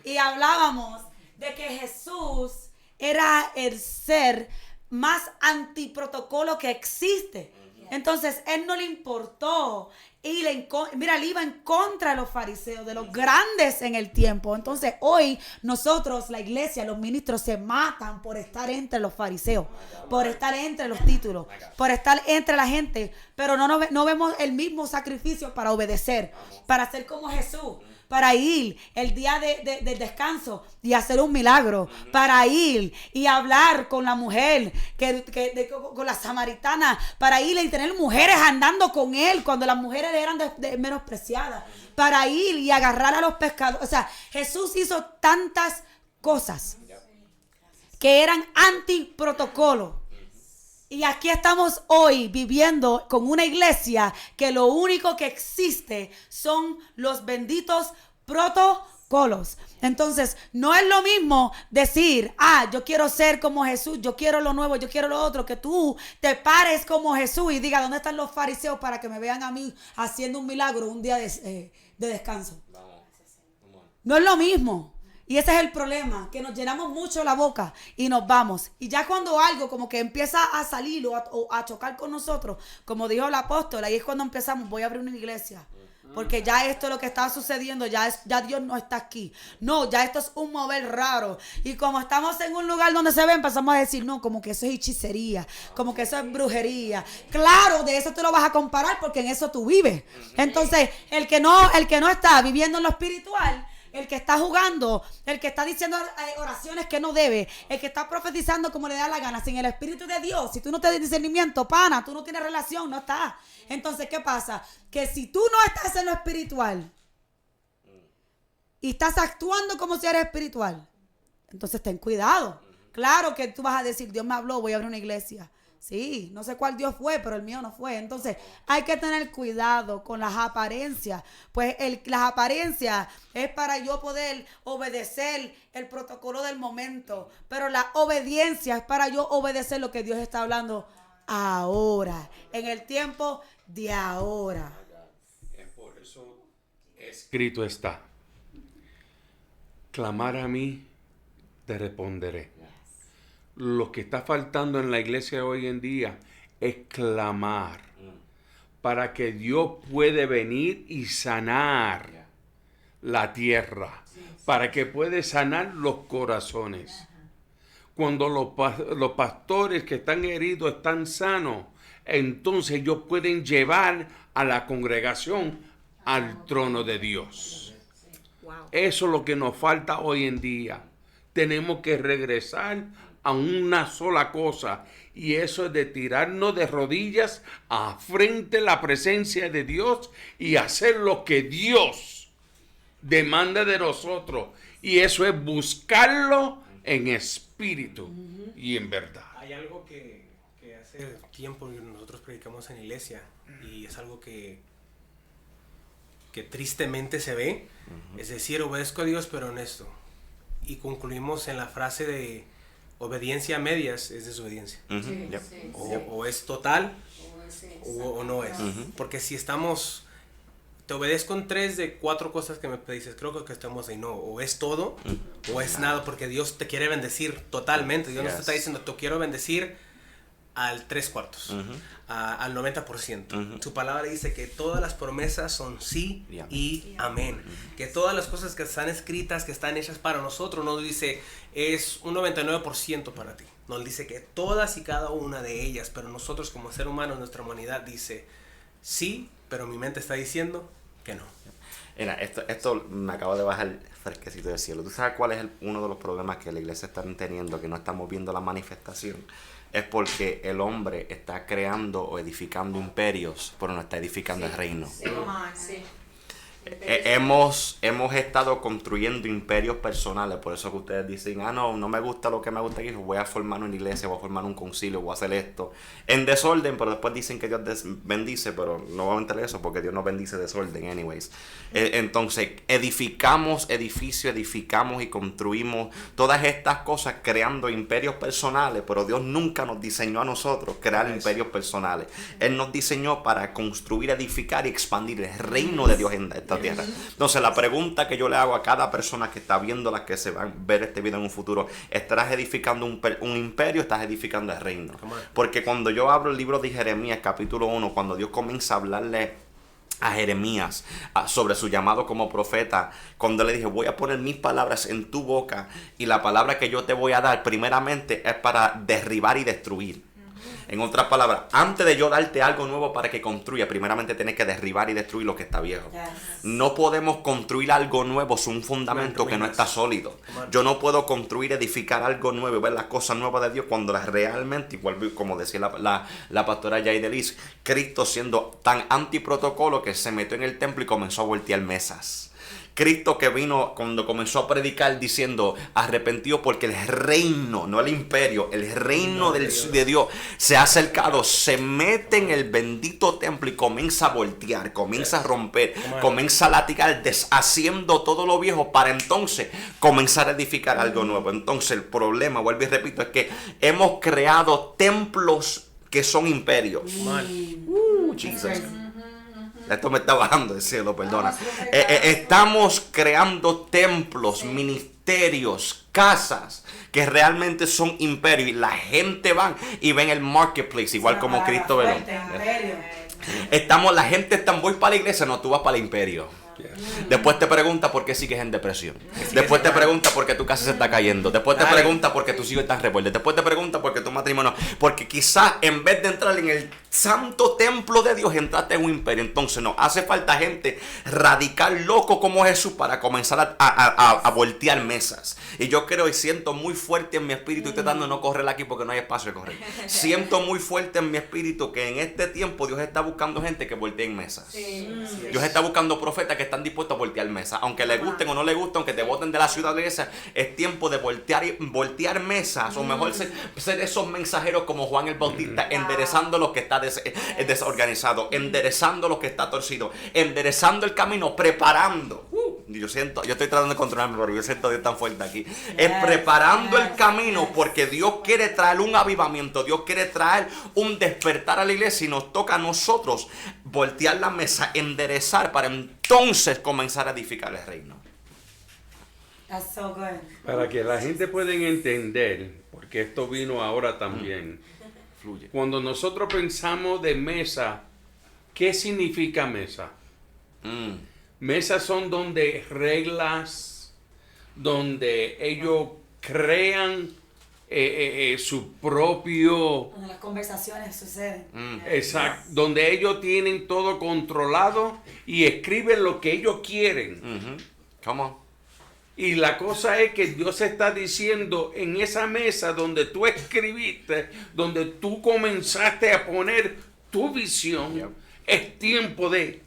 y hablábamos de que Jesús era el ser más antiprotocolo que existe. Entonces, Él no le importó. Y él iba en contra de los fariseos, de los grandes en el tiempo. Entonces hoy nosotros, la iglesia, los ministros se matan por estar entre los fariseos, por estar entre los títulos, por estar entre la gente. Pero no vemos el mismo sacrificio para obedecer, para ser como Jesús, para ir el día del descanso y hacer un milagro, para ir y hablar con la mujer, con la samaritana, para ir y tener mujeres andando con él cuando las mujeres eran menospreciadas, para ir y agarrar a los pescadores. O sea, Jesús hizo tantas cosas que eran antiprotocolo. Y aquí estamos hoy viviendo con una iglesia que lo único que existe son los benditos protocolos. Entonces, no es lo mismo decir, yo quiero ser como Jesús, yo quiero lo nuevo, yo quiero lo otro, que tú te pares como Jesús y diga, ¿dónde están los fariseos para que me vean a mí haciendo un milagro un día de descanso? No es lo mismo. Y ese es el problema, que nos llenamos mucho la boca y nos vamos. Y ya cuando algo como que empieza a salir o a chocar con nosotros, como dijo el apóstol, ahí es cuando empezamos, voy a abrir una iglesia. Porque ya esto es lo que está sucediendo, ya Dios no está aquí. No, ya esto es un mover raro. Y como estamos en un lugar donde se ve, empezamos a decir, no, como que eso es hechicería, como que eso es brujería. Claro, de eso te lo vas a comparar porque en eso tú vives. Entonces, el que no está viviendo en lo espiritual, el que está jugando, el que está diciendo oraciones que no debe, el que está profetizando como le da la gana, sin el Espíritu de Dios, si tú no te das discernimiento, pana, tú no tienes relación, no estás. Entonces, ¿qué pasa? Que si tú no estás en lo espiritual y estás actuando como si eres espiritual, entonces ten cuidado. Claro que tú vas a decir, Dios me habló, voy a abrir una iglesia. Sí, no sé cuál Dios fue, pero el mío no fue. Entonces hay que tener cuidado con las apariencias. Pues las apariencias es para yo poder obedecer el protocolo del momento. Pero la obediencia es para yo obedecer lo que Dios está hablando ahora, en el tiempo de ahora. Es por eso escrito está: clamar a mí, te responderé. Lo que está faltando en la iglesia hoy en día es clamar para que Dios puede venir y sanar la tierra, para que puede sanar los corazones. Cuando los pastores que están heridos están sanos, entonces ellos pueden llevar a la congregación al trono de Dios. Eso es lo que nos falta hoy en día. Tenemos que regresar a una sola cosa, y eso es de tirarnos de rodillas a frente a la presencia de Dios y hacer lo que Dios demanda de nosotros, y eso es buscarlo en espíritu y en verdad. Hay algo que hace tiempo nosotros predicamos en la iglesia, y es algo que tristemente se ve, es decir, obedezco a Dios pero honesto, y concluimos en la frase de obediencia a medias es desobediencia. O es total o no es. Porque si estamos, te obedezco en 3 de 4 cosas que me dices, creo que estamos ahí. No, o es todo o es nada, porque Dios te quiere bendecir totalmente. Dios no te está diciendo, te quiero bendecir al 3/4, al 90%. Su palabra dice que todas las promesas son sí y amén. Que todas las cosas que están escritas, que están hechas para nosotros, nos dice es un 99% para ti. Nos dice que todas y cada una de ellas, pero nosotros como ser humano, nuestra humanidad dice sí, pero mi mente está diciendo que no. Mira, esto me acaba de bajar fresquecito del cielo. ¿Tú sabes cuál es uno de los problemas que la iglesia está teniendo, que no estamos viendo la manifestación? Es porque el hombre está creando o edificando imperios, pero no está edificando el reino. Hemos estado construyendo imperios personales, por eso que ustedes dicen, no me gusta lo que me gusta aquí, voy a formar una iglesia, voy a formar un concilio, voy a hacer esto, en desorden, pero después dicen que Dios bendice, pero no vamos a entrar en eso porque Dios no bendice desorden, anyways. Entonces, edificamos edificios, edificamos y construimos todas estas cosas creando imperios personales, pero Dios nunca nos diseñó a nosotros crear imperios personales. Él nos diseñó para construir, edificar y expandir el reino de Dios en esta tierra. Entonces la pregunta que yo le hago a cada persona que está viendo, las que se van a ver este video en un futuro: ¿estarás edificando un imperio? ¿Estás edificando el reino? Porque cuando yo abro el libro de Jeremías capítulo 1, cuando Dios comienza a hablarle a Jeremías sobre su llamado como profeta, cuando le dije, voy a poner mis palabras en tu boca, y la palabra que yo te voy a dar primeramente es para derribar y destruir. En otras palabras, antes de yo darte algo nuevo para que construya, primeramente tienes que derribar y destruir lo que está viejo. No podemos construir algo nuevo sin un fundamento que no está sólido. Yo no puedo construir, edificar algo nuevo y ver las cosas nuevas de Dios cuando las realmente, igual como decía la pastora Yaidelis, Cristo siendo tan antiprotocolo que se metió en el templo y comenzó a voltear mesas. Cristo que vino cuando comenzó a predicar diciendo, arrepentido porque el reino, no el imperio, el reino de Dios se ha acercado, se mete en el bendito templo y comienza a voltear, comienza a romper, comienza a latigar, deshaciendo todo lo viejo para entonces comenzar a edificar algo nuevo. Entonces el problema, vuelvo y repito, es que hemos creado templos que son imperios. Jesus. Esto me está bajando del cielo, perdona. Estamos creando templos, ministerios, casas que realmente son imperios. Y la gente va y ven el marketplace, igual como Cristo veló. La gente está, voy para la iglesia, no, tú vas para el imperio. Después te pregunta por qué sigues en depresión. Después te pregunta por qué tu casa se está cayendo. Después te pregunta por qué tus hijos están rebeldes. Después te pregunta por qué tu matrimonio. Porque quizás en vez de entrar en el santo templo de Dios, entraste en un imperio. Entonces no, hace falta gente radical, loco como Jesús para comenzar a voltear mesas. Y yo creo y siento muy fuerte en mi espíritu, y tratando de no correr aquí porque no hay espacio de correr. Siento muy fuerte en mi espíritu que en este tiempo Dios está buscando gente que volteen mesas. Dios está buscando profetas que están dispuestos a voltear mesas. Aunque le gusten o no le gusten, aunque te voten de la ciudad de esa, es tiempo de voltear mesas. O mejor ser esos mensajeros como Juan el Bautista, enderezando lo que está desorganizado, enderezando lo que está torcido, enderezando el camino, preparando. Yo estoy tratando de controlarme, pero yo siento a Dios tan fuerte aquí. Es preparando el camino, porque Dios quiere traer un avivamiento, Dios quiere traer un despertar a la iglesia, y nos toca a nosotros voltear la mesa, enderezar, para entonces comenzar a edificar el reino. That's so good. Para que la gente pueda entender, porque esto vino ahora también. Fluye. Cuando nosotros pensamos de mesa, ¿qué significa mesa? Mesas son donde reglas, donde ellos crean su propio... Cuando las conversaciones suceden. Exacto, donde ellos tienen todo controlado y escriben lo que ellos quieren. Come on. Y la cosa es que Dios está diciendo, en esa mesa donde tú escribiste, donde tú comenzaste a poner tu visión, es tiempo de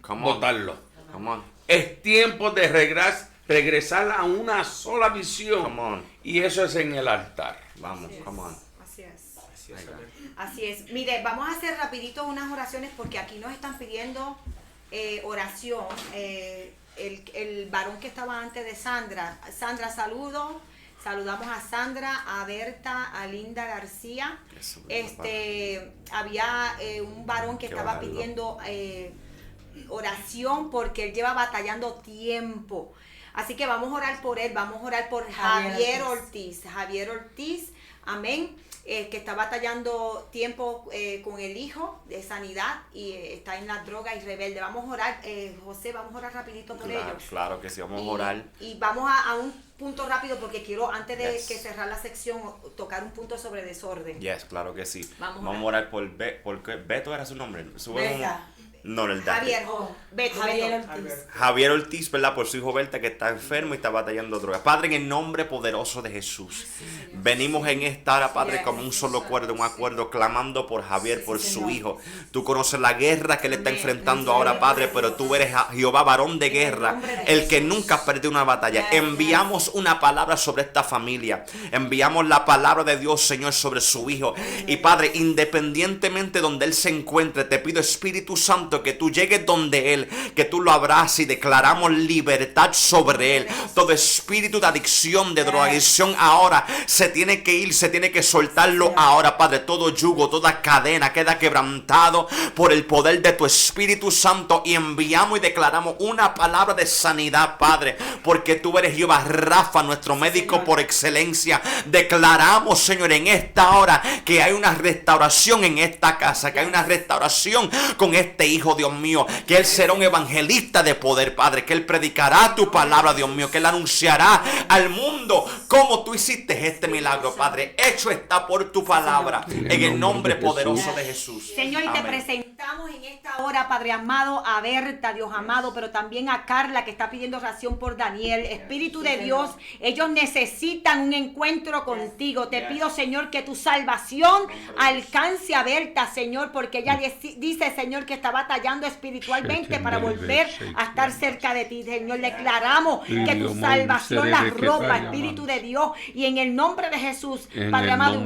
botarlo. Come on. Es tiempo de regresar a una sola visión. Come on. Y eso es en el altar. Vamos, come on. Así es. Así es. Mire, vamos a hacer rapidito unas oraciones porque aquí nos están pidiendo oración. El varón que estaba antes de Sandra. Sandra, saludo. Saludamos a Sandra, a Berta, a Linda García. Había un varón que estaba pidiendo oración porque él lleva batallando tiempo. Así que vamos a orar por él, vamos a orar por Javier Ortiz. Javier Ortiz, amén, que está batallando tiempo con el hijo de sanidad y está en la droga y rebelde. Vamos a orar, José, vamos a orar rapidito por ellos. Claro que sí, vamos a orar. Y vamos a un punto rápido porque quiero, antes de que cerrar la sección, tocar un punto sobre desorden. Claro que sí. Vamos a orar por Beto, era su nombre. No, el Javier Ortiz. Javier Ortiz, ¿verdad? Por su hijo Berta, que está enfermo y está batallando drogas. Padre, en el nombre poderoso de Jesús, venimos en esta hora, Padre, como un solo acuerdo, clamando por Javier, por su hijo. Tú conoces la guerra que le está enfrentando ahora, Padre, pero tú eres Jehová, varón de guerra, el que nunca perdió una batalla. Enviamos una palabra sobre esta familia. Enviamos la palabra de Dios, Señor, sobre su hijo. Y Padre, independientemente donde él se encuentre, te pido, Espíritu Santo, que tú llegues donde él, que tú lo abraces y declaramos libertad sobre él. Todo espíritu de adicción, de drogadicción ahora se tiene que ir, se tiene que soltarlo ahora, Padre. Todo yugo, toda cadena queda quebrantado por el poder de tu Espíritu Santo, y enviamos y declaramos una palabra de sanidad, Padre, porque tú eres Jehová Rafa, nuestro médico por excelencia. Declaramos, Señor, en esta hora que hay una restauración en esta casa, que hay una restauración con este hijo, Dios mío, que él será un evangelista de poder, Padre, que él predicará tu palabra, Dios mío, que él anunciará al mundo cómo tú hiciste este milagro, Padre. Hecho está por tu palabra, en el nombre poderoso de Jesús. Señor, y te presentamos en esta hora, Padre amado, a Berta, Dios amado, pero también a Carla, que está pidiendo oración por Daniel. Espíritu de Dios, ellos necesitan un encuentro contigo. Te pido, Señor, que tu salvación alcance a Berta, Señor, porque ella dice, Señor, que está batallando espiritualmente para volver a estar cerca de ti, Señor. Declaramos que tu salvación la ropa, Espíritu de Dios, y en el nombre de Jesús, Padre amado,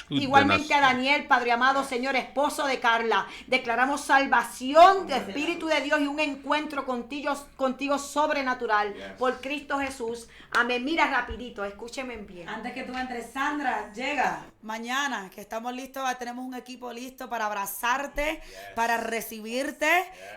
igualmente a Daniel, Padre amado, Señor, esposo de Carla, declaramos salvación de Espíritu de Dios y un encuentro contigo sobrenatural por Cristo Jesús. Amén. Mira rapidito, escúcheme bien. Antes que tú entres, Sandra, llega mañana, que estamos listos, tenemos un equipo listo para abrazarte, para recibirte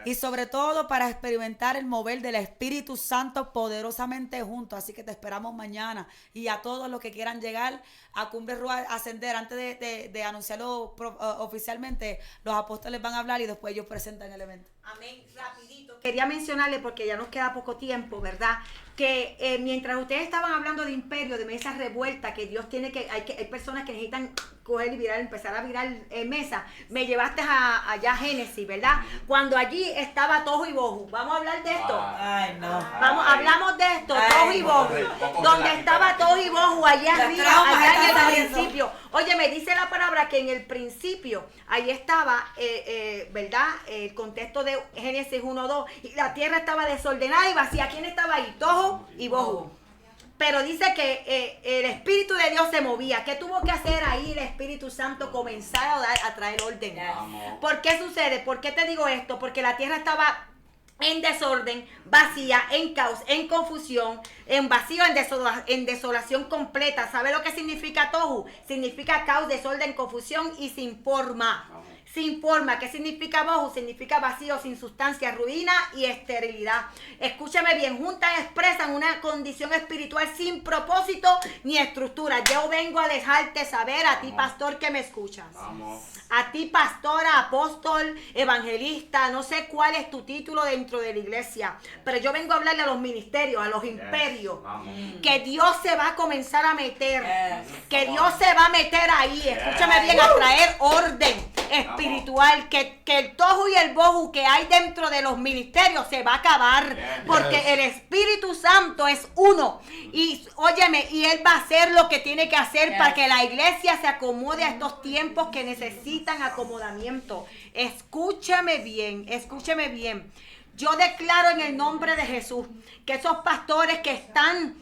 y sobre todo para experimentar el mover del Espíritu Santo poderosamente juntos. Así que te esperamos mañana, y a todos los que quieran llegar a Cumbre Rúa Ascender, antes de anunciarlo oficialmente, los apóstoles van a hablar y después ellos presentan el evento. Amén, rapidito. Quería mencionarle, porque ya nos queda poco tiempo, ¿verdad? Que mientras ustedes estaban hablando de imperio, de mesa revuelta, que Dios tiene hay personas que necesitan coger y empezar a virar mesa. Me llevaste allá a Génesis, ¿verdad? Cuando allí estaba Tohu y Bohu. Vamos a hablar de esto. Ay, no. Hablamos de esto, Tohu y Bohu. Donde estaba Tohu y Bohu, allá arriba, allá en el principio. Oye, me dice la palabra que en el principio, ahí estaba, ¿verdad? El contexto de Génesis 1:2, y la tierra estaba desordenada y vacía. ¿Quién estaba ahí? Tohu y Bohu. Pero dice que el Espíritu de Dios se movía. ¿Qué tuvo que hacer ahí el Espíritu Santo? Comenzar a traer orden. ¿Por qué sucede? ¿Por qué te digo esto? Porque la tierra estaba en desorden, vacía, en caos, en confusión, en vacío, en desolación completa. ¿Sabe lo que significa Tohu? Significa caos, desorden, confusión y sin forma. Sin forma. ¿Qué significa Bohu? Significa vacío, sin sustancia, ruina y esterilidad. Escúchame bien, juntas expresan una condición espiritual sin propósito ni estructura. Yo vengo a dejarte saber a ti, pastor, que me escuchas. A ti, pastora, apóstol, evangelista, no sé cuál es tu título dentro de la iglesia, pero yo vengo a hablarle a los ministerios, a los imperios, que Dios se va a comenzar a meter, que Dios se va a meter ahí, escúchame bien, a traer orden espiritual, que el tohu y el bohu que hay dentro de los ministerios se va a acabar, porque el Espíritu Santo es uno, y óyeme, y Él va a hacer lo que tiene que hacer para que la iglesia se acomode a estos tiempos que necesitan acomodamiento. Escúchame bien, escúchame bien. Yo declaro en el nombre de Jesús que esos pastores que están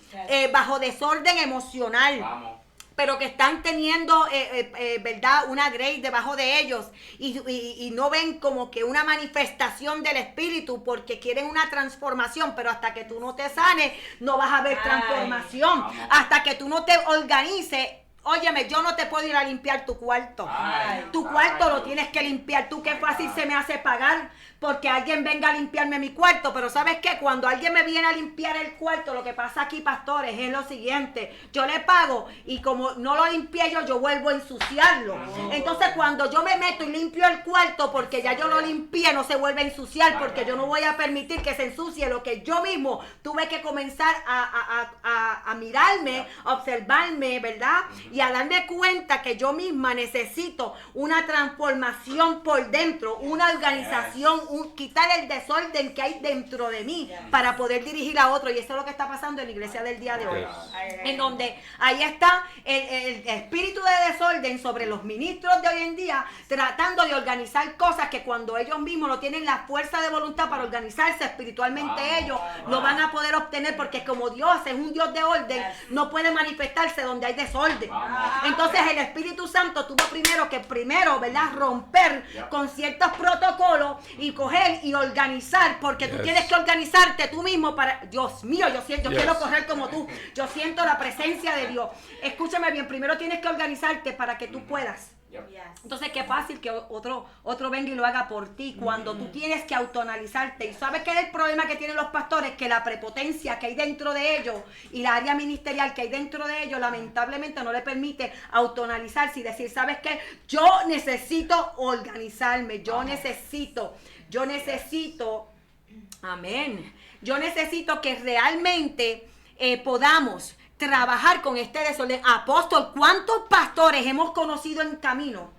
bajo desorden emocional, pero que están teniendo, ¿verdad?, una grace debajo de ellos y no ven como que una manifestación del Espíritu porque quieren una transformación, pero hasta que tú no te sanes, no vas a ver transformación. Hasta que tú no te organices. Óyeme, yo no te puedo ir a limpiar tu cuarto. Tu cuarto lo tienes que limpiar. Tú, qué fácil se me hace pagar porque alguien venga a limpiarme mi cuarto. Pero ¿sabes qué? Cuando alguien me viene a limpiar el cuarto, lo que pasa aquí, pastores, es lo siguiente. Yo le pago y como no lo limpié yo vuelvo a ensuciarlo. Entonces, cuando yo me meto y limpio el cuarto, porque ya yo lo limpié, no se vuelve a ensuciar, porque yo no voy a permitir que se ensucie lo que yo mismo tuve que comenzar a mirarme, a observarme, ¿verdad? Y a darme cuenta que yo misma necesito una transformación por dentro, una organización, quitar el desorden que hay dentro de mí para poder dirigir a otro. Y eso es lo que está pasando en la iglesia del día de hoy. En donde ahí está el espíritu de desorden sobre los ministros de hoy en día, tratando de organizar cosas que cuando ellos mismos no tienen la fuerza de voluntad para organizarse espiritualmente, ellos no van a poder obtener, porque como Dios es un Dios de orden, no puede manifestarse donde hay desorden. Entonces el Espíritu Santo tuvo primero, ¿verdad?, romper con ciertos protocolos y coger y organizar, porque tú tienes que organizarte tú mismo para, Dios mío, yo quiero correr como tú, yo siento la presencia de Dios. Escúchame bien, primero tienes que organizarte para que tú puedas. Entonces qué fácil que otro venga y lo haga por ti, cuando tú tienes que autoanalizarte. Y ¿sabes qué es el problema que tienen los pastores? Que la prepotencia que hay dentro de ellos y la área ministerial que hay dentro de ellos lamentablemente no le permite autoanalizarse y decir, ¿sabes qué? Yo necesito organizarme, yo necesito, amén, yo necesito que realmente podamos trabajar con este desorden. Apóstol, ¿cuántos pastores hemos conocido en camino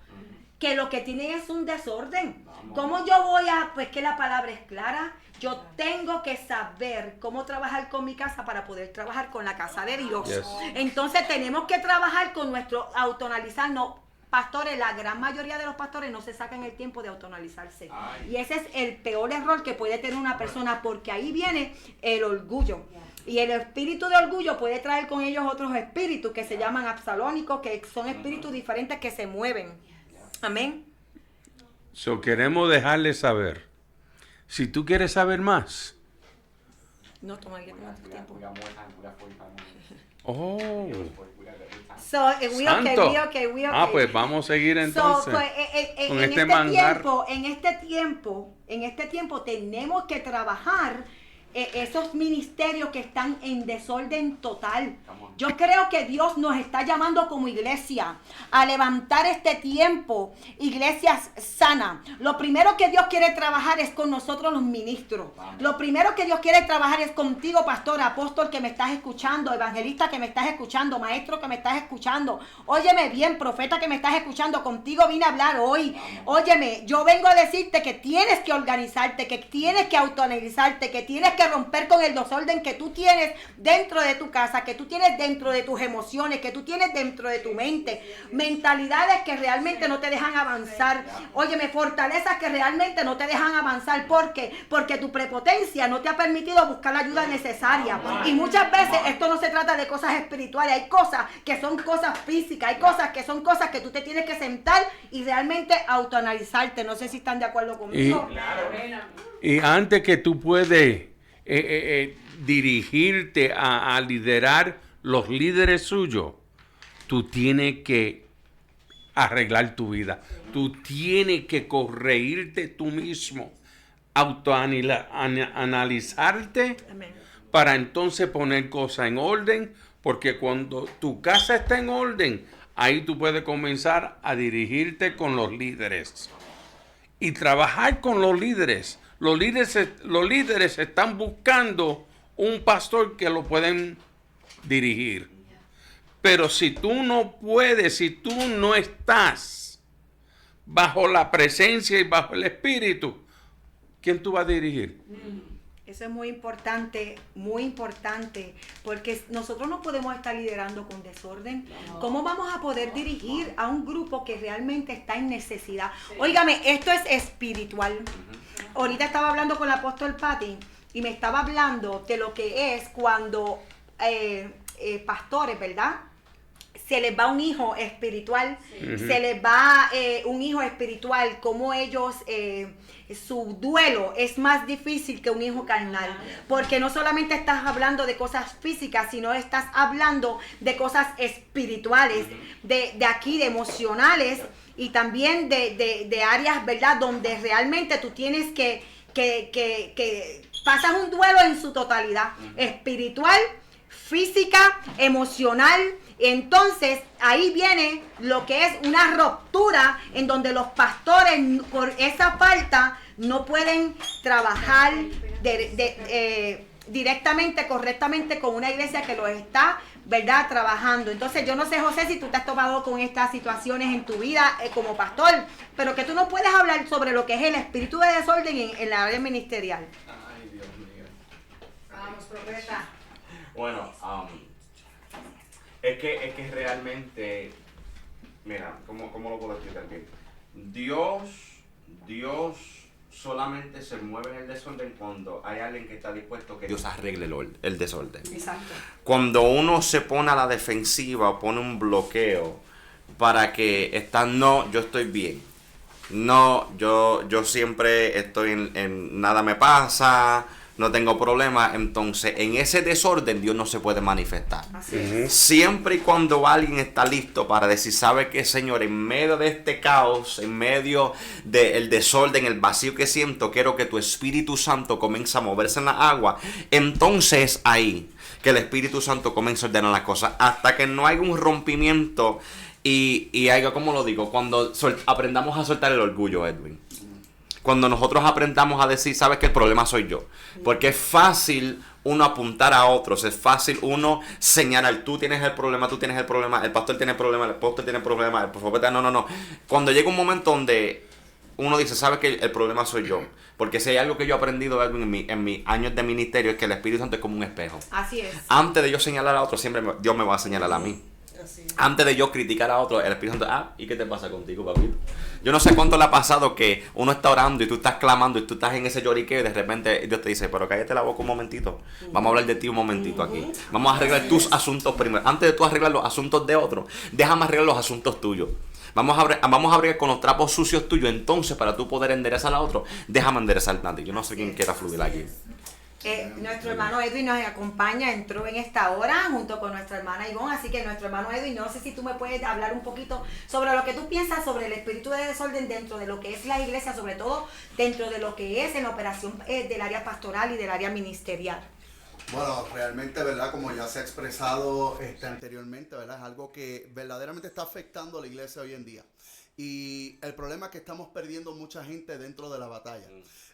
que lo que tienen es un desorden? ¿Cómo yo voy pues que la palabra es clara? Yo tengo que saber cómo trabajar con mi casa para poder trabajar con la casa de Dios. Entonces tenemos que trabajar con nuestro autoanalizarnos. Pastores, la gran mayoría de los pastores no se sacan el tiempo de autoanalizarse. Y ese es el peor error que puede tener una persona, porque ahí viene el orgullo. Y el espíritu de orgullo puede traer con ellos otros espíritus que se llaman absalónicos, que son espíritus diferentes que se mueven. Amén. Queremos dejarles saber. Si tú quieres saber más. No, toma tu tiempo. Oh. We okay. Pues vamos a seguir entonces. Con este manjar. En este tiempo tenemos que trabajar esos ministerios que están en desorden total. Yo creo que Dios nos está llamando como iglesia a levantar este tiempo, iglesias sanas. Lo primero que Dios quiere trabajar es con nosotros los ministros. Lo primero que Dios quiere trabajar es contigo, pastor, apóstol que me estás escuchando, evangelista que me estás escuchando, maestro que me estás escuchando. Óyeme bien, profeta que me estás escuchando, contigo vine a hablar hoy. Óyeme, yo vengo a decirte que tienes que organizarte, que tienes que autoanalizarte, que tienes que romper con el desorden que tú tienes dentro de tu casa, que tú tienes dentro de tus emociones, que tú tienes dentro de tu mente, mentalidades que realmente no te dejan avanzar. Óyeme, fortalezas que realmente no te dejan avanzar. ¿Por qué? Porque tu prepotencia no te ha permitido buscar la ayuda necesaria. Y muchas veces esto no se trata de cosas espirituales, hay cosas que son cosas físicas, hay cosas que son cosas que tú te tienes que sentar y realmente autoanalizarte. No sé si están de acuerdo conmigo. Y antes que tú puedes dirigirte a liderar los líderes suyos, tú tienes que arreglar tu vida. Tú tienes que corregirte tú mismo, autoanalizarte para entonces poner cosas en orden, porque cuando tu casa está en orden, ahí tú puedes comenzar a dirigirte con los líderes y trabajar con los líderes. Los líderes están buscando un pastor que lo pueden dirigir. Pero si tú no puedes, si tú no estás bajo la presencia y bajo el Espíritu, ¿quién tú vas a dirigir? Eso es muy importante, porque nosotros no podemos estar liderando con desorden. ¿Cómo vamos a poder dirigir a un grupo que realmente está en necesidad? Óigame, esto es espiritual. Ahorita estaba hablando con el apóstol Patty y me estaba hablando de lo que es cuando pastores, ¿verdad? Se les va un hijo espiritual, se les va un hijo espiritual, como ellos, su duelo es más difícil que un hijo carnal, porque no solamente estás hablando de cosas físicas, sino estás hablando de cosas espirituales, de aquí, de emocionales, y también de áreas, ¿verdad?, donde realmente tú tienes que pasas un duelo en su totalidad, espiritual, física, emocional. Entonces ahí viene lo que es una ruptura en donde los pastores por esa falta no pueden trabajar directamente, correctamente con una iglesia que los está, ¿verdad?, trabajando. Entonces yo no sé, José, si tú te has topado con estas situaciones en tu vida como pastor, pero que tú no puedes hablar sobre lo que es el espíritu de desorden en la área ministerial. Ay, Dios mío. Vamos, profeta. Bueno, es que realmente, mira, ¿cómo lo puedo explicar bien? Dios solamente se mueve en el desorden cuando hay alguien que está dispuesto que Dios arregle el desorden. Exacto. Cuando uno se pone a la defensiva o pone un bloqueo para que yo estoy bien. No, yo siempre estoy en nada me pasa, no tengo problema. Entonces, en ese desorden Dios no se puede manifestar. Así es. Siempre y cuando alguien está listo para decir, ¿sabe qué, Señor? En medio de este caos, en medio del desorden, el vacío que siento, quiero que tu Espíritu Santo comience a moverse en la agua. Entonces ahí, que el Espíritu Santo comience a ordenar las cosas. Hasta que no haya un rompimiento y haya, ¿cómo lo digo? Cuando aprendamos a soltar el orgullo, Edwin. Cuando nosotros aprendamos a decir, sabes que el problema soy yo. Porque es fácil uno apuntar a otros, es fácil uno señalar, tú tienes el problema, el pastor tiene el problema, el apóstol tiene el problema, el profeta, no. Cuando llega un momento donde uno dice, sabes que el problema soy yo. Porque si hay algo que yo he aprendido en mis años de ministerio es que el Espíritu Santo es como un espejo. Así es. Antes de yo señalar a otro, siempre Dios me va a señalar a mí. Antes de yo criticar a otro, el Espíritu Santo, ¿y qué te pasa contigo, papito? Yo no sé cuánto le ha pasado que uno está orando y tú estás clamando y tú estás en ese lloriqueo y de repente Dios te dice, pero cállate la boca un momentito. Vamos a hablar de ti un momentito aquí. Vamos a arreglar tus asuntos primero. Antes de tú arreglar los asuntos de otro, déjame arreglar los asuntos tuyos. Vamos a abrir con los trapos sucios tuyos. Entonces, para tú poder enderezar a otro, déjame enderezar a ti. Yo no sé quién quiera fluir aquí. Nuestro hermano Edwin nos acompaña, entró en esta hora junto con nuestra hermana Ivonne, así que nuestro hermano Edwin, no sé si tú me puedes hablar un poquito sobre lo que tú piensas sobre el espíritu de desorden dentro de lo que es la iglesia, sobre todo dentro de lo que es en la operación del área pastoral y del área ministerial. Bueno, realmente, ¿verdad? Como ya se ha expresado anteriormente, ¿verdad? Es algo que verdaderamente está afectando a la iglesia hoy en día. Y el problema es que estamos perdiendo mucha gente dentro de la batalla.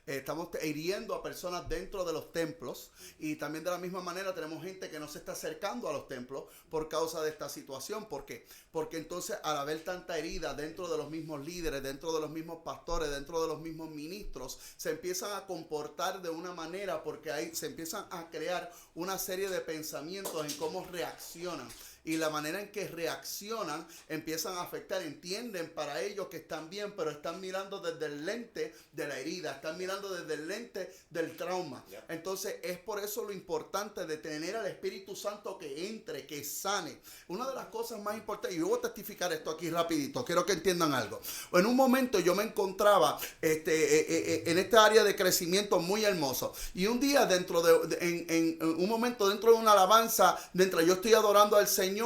Estamos hiriendo a personas dentro de los templos, y también de la misma manera tenemos gente que no se está acercando a los templos por causa de esta situación. ¿Por qué? Porque entonces, al haber tanta herida dentro de los mismos líderes, dentro de los mismos pastores, dentro de los mismos ministros, se empiezan a comportar de una manera, porque ahí se empiezan a crear una serie de pensamientos en cómo reaccionan. Y la manera en que reaccionan empiezan a afectar. Entienden para ellos que están bien, pero están mirando desde el lente de la herida, están mirando desde el lente del trauma. Entonces es por eso lo importante de tener al Espíritu Santo que entre, que sane. Una de las cosas más importantes, y yo voy a testificar esto aquí rapidito, quiero que entiendan algo. En un momento yo me encontraba en esta área de crecimiento muy hermoso. Y un día en un momento dentro de una alabanza, mientras yo estoy adorando al Señor,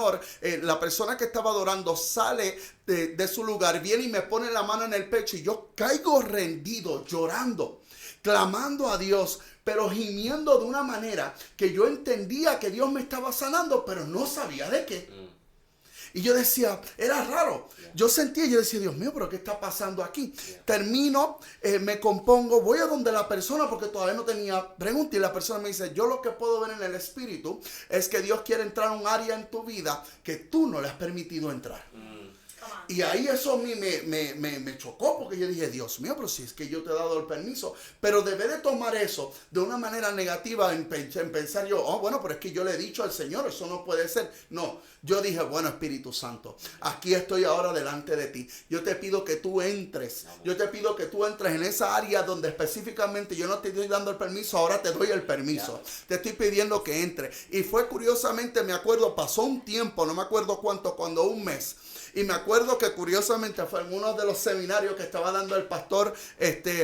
la persona que estaba adorando sale de su lugar, viene y me pone la mano en el pecho, y yo caigo rendido, llorando, clamando a Dios, pero gimiendo de una manera que yo entendía que Dios me estaba sanando, pero no sabía de qué. Y yo decía, era raro. Yo sentía, yo decía, Dios mío, pero ¿qué está pasando aquí? Termino, me compongo, voy a donde la persona, porque todavía no tenía pregunta, y la persona me dice, yo lo que puedo ver en el espíritu es que Dios quiere entrar a un área en tu vida que tú no le has permitido entrar. Y ahí eso a mí me chocó, porque yo dije, Dios mío, pero si es que yo te he dado el permiso. Pero debé de tomar eso de una manera negativa, en pensar yo, bueno, pero es que yo le he dicho al Señor, eso no puede ser. No, yo dije, bueno, Espíritu Santo, aquí estoy ahora delante de ti. Yo te pido que tú entres. Yo te pido que tú entres en esa área donde específicamente yo no te estoy dando el permiso, ahora te doy el permiso. Te estoy pidiendo que entre. Y fue curiosamente, me acuerdo, pasó un tiempo, no me acuerdo cuánto, cuando un mes. Y me acuerdo que curiosamente fue en uno de los seminarios que estaba dando el pastor